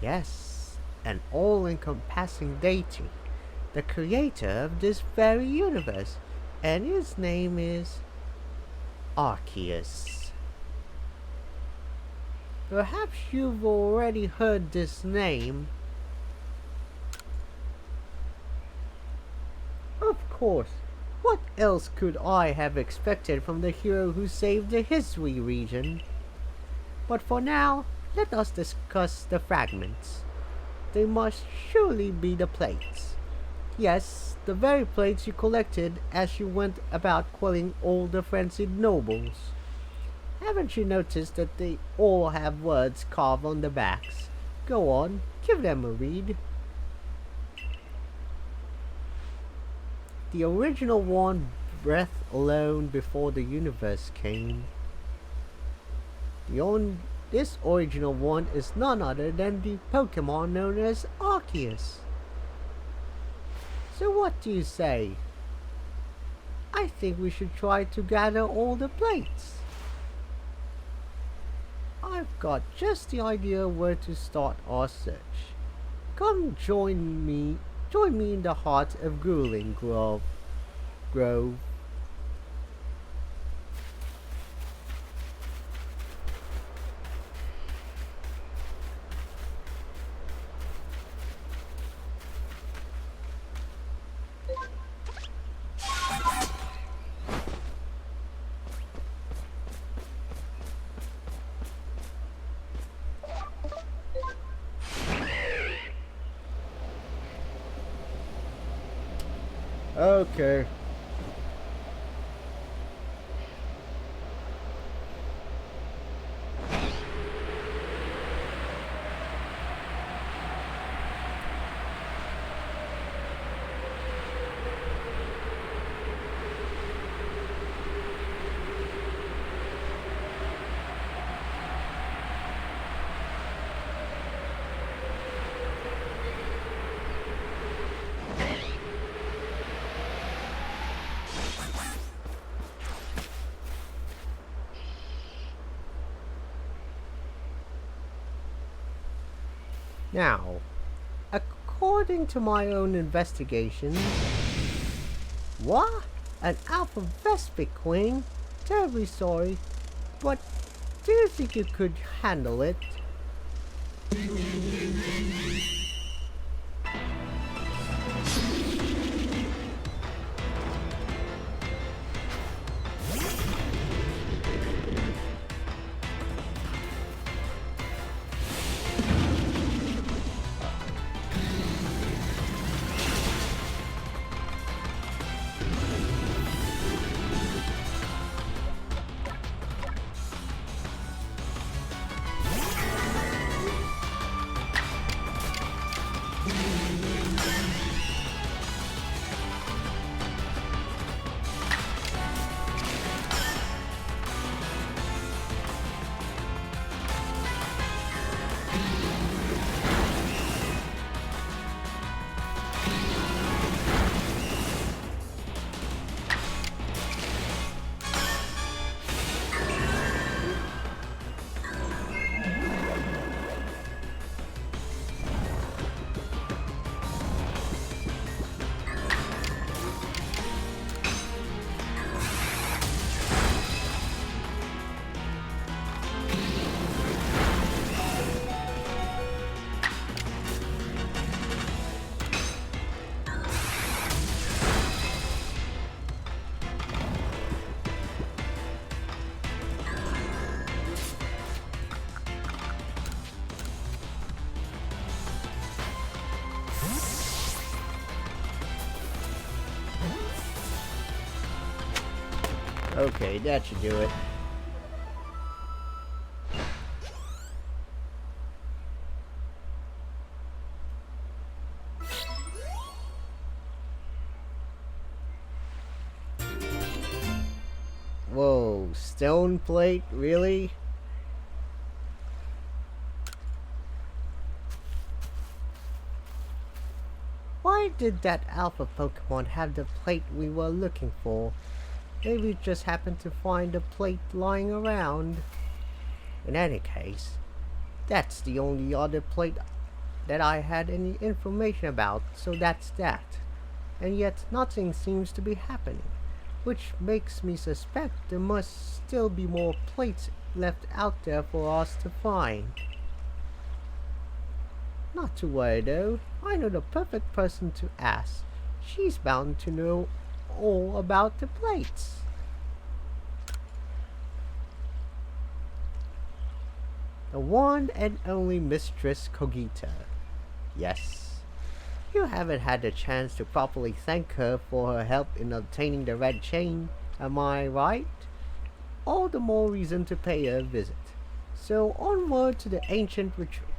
Yes, an all-encompassing deity, the creator of this very universe, and his name is Arceus. Perhaps you've already heard this name. Of course, what else could I have expected from the hero who saved the Hisui region? But for now, let us discuss the fragments. They must surely be the plates. Yes, the very plates you collected as you went about quelling all the frenzied nobles. Haven't you noticed that they all have words carved on the backs? Go on, give them a read. the original one breath alone before the universe came. This original one is none other than the Pokemon known as Arceus. So what do you say? I think we should try to gather all the plates. I've got just the idea where to start our search. Come join me in the heart of Grueling Grove. Okay. Now, according to my own investigation, what? An Alpha Vespiquen? Terribly sorry, but do you think you could handle it? Okay, that should do it. Whoa, stone plate? Really? Why did that Alpha Pokemon have the plate we were looking for? Maybe we just happened to find a plate lying around. In any case, that's the only other plate that I had any information about, so that's that. And yet nothing seems to be happening, which makes me suspect there must still be more plates left out there for us to find. Not to worry though, I know the perfect person to ask. She's bound to know all about the plates. The one and only Mistress Kogita. Yes. You haven't had the chance to properly thank her for her help in obtaining the red chain, am I right? All the more reason to pay her a visit. So onward to the ancient retreat.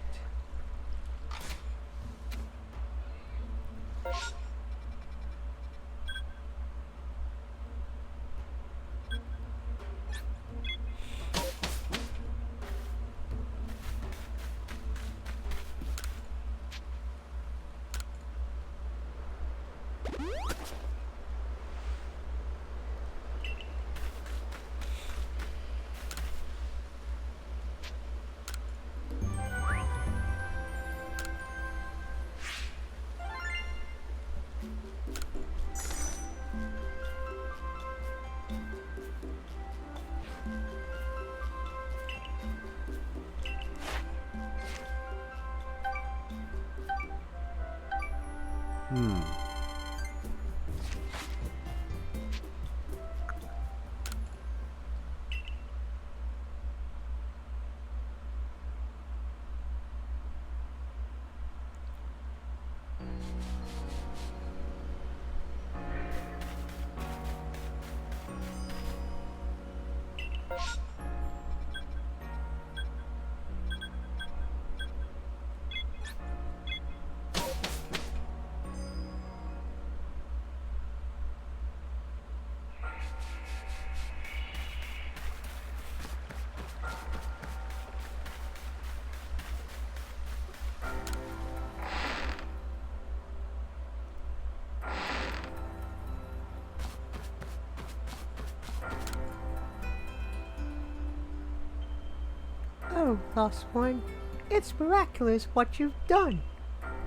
Oh, Lost One, it's miraculous what you've done.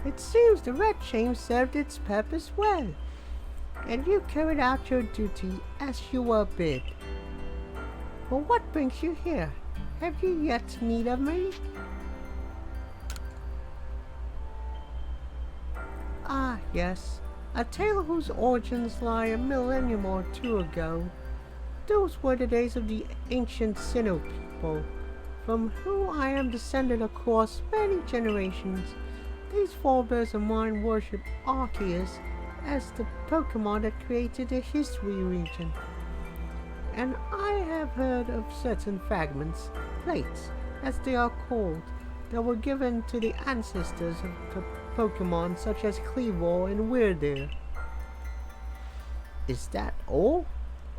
It seems the Red Chain served its purpose well, and you carried out your duty as you were bid. But what brings you here? Have you yet need of me? Ah, yes, a tale whose origins lie a millennium or two ago. Those were the days of the ancient SInnoh people, from whom I am descended across many generations. These forebears of mine worship Arceus as the Pokemon that created the history region. And I have heard of certain fragments, plates, as they are called, that were given to the ancestors of the Pokemon such as Cleavor and Weirdeer. Is that all?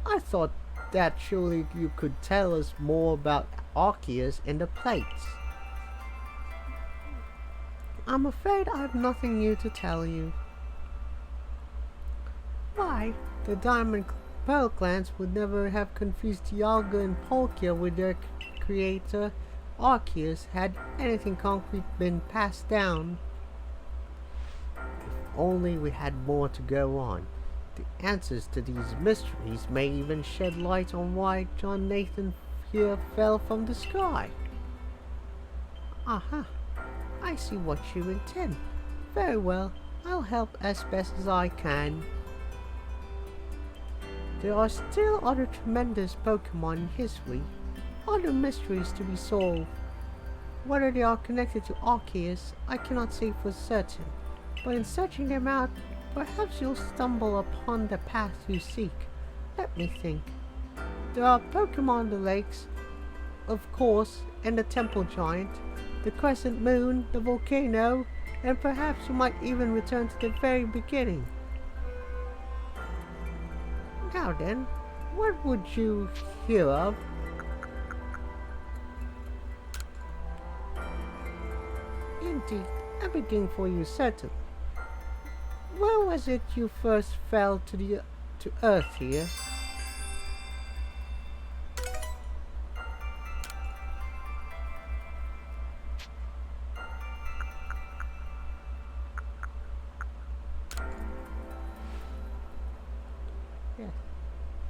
I thought that surely you could tell us more about Arceus and the plates. I'm afraid I have nothing new to tell you. Why, the Diamond Pearl clans would never have confused Dialga and Palkia with their creator Arceus had anything concrete been passed down. If only we had more to go on. The answers to these mysteries may even shed light on why John Nathan here fell from the sky. Aha, I see what you intend. Very well, I'll help as best as I can. There are still other tremendous Pokemon in history, other mysteries to be solved. Whether they are connected to Arceus, I cannot say for certain, but in searching them out, perhaps you'll stumble upon the path you seek. Let me think. There are Pokemon in the lakes, of course, and the Temple Giant, the Crescent Moon, the volcano, and perhaps you might even return to the very beginning. Now then, what would you hear of? Indeed, a beginning for you certainly. Where was it you first fell to Earth here? Yes,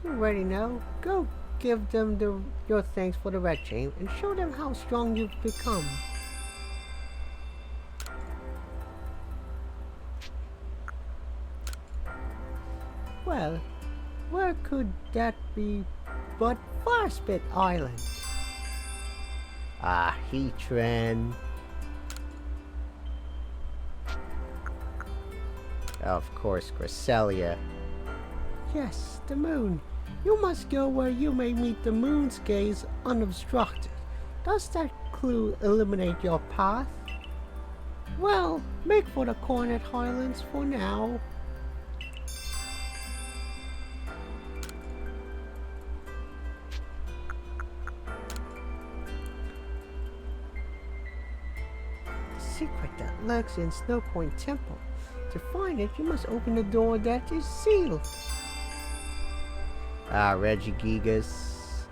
you already know. Go give them your thanks for the Red Chain and show them how strong you've become. Well, where could that be but Firespit Island? Ah, Heatran. Of course, Cresselia. Yes, the moon. You must go where you may meet the moon's gaze unobstructed. Does that clue eliminate your path? Well, make for the Cornet Highlands for now. Secret that lurks in Snow Point Temple. To find it, you must open the door that is sealed. Ah, Regigigas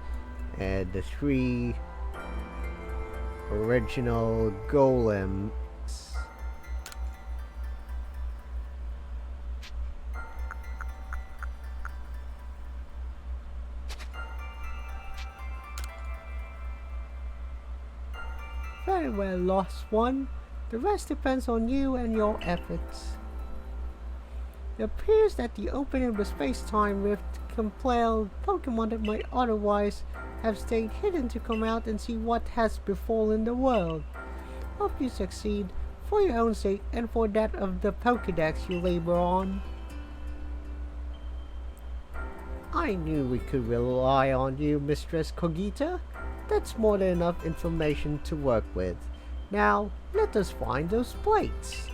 and the 3 original golems. Very well, Lost One. The rest depends on you and your efforts. It appears that the opening of the space-time rift compelled Pokemon that might otherwise have stayed hidden to come out and see what has befallen the world. Hope you succeed, for your own sake and for that of the Pokedex you labor on. I knew we could rely on you, Mistress Cogita. That's more than enough information to work with. Now, let us find those plates.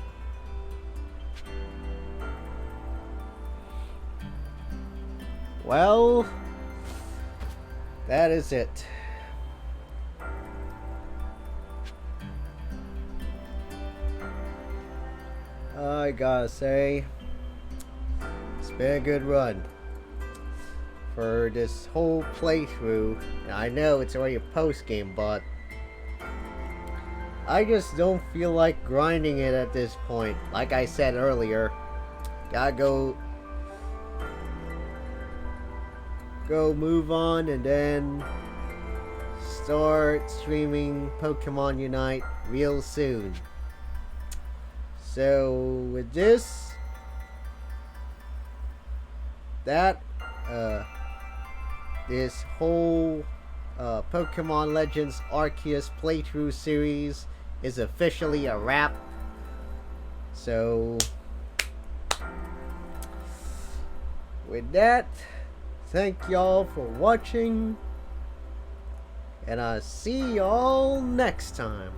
Well, that is it. I gotta say, it's been a good run for this whole playthrough. I know it's already a post-game, but I just don't feel like grinding it at this point. Like I said earlier, gotta go move on and then start streaming Pokemon Unite real soon. So with this, this whole Pokemon Legends Arceus playthrough series is officially a wrap. So with that, thank y'all for watching, and I'll see y'all next time.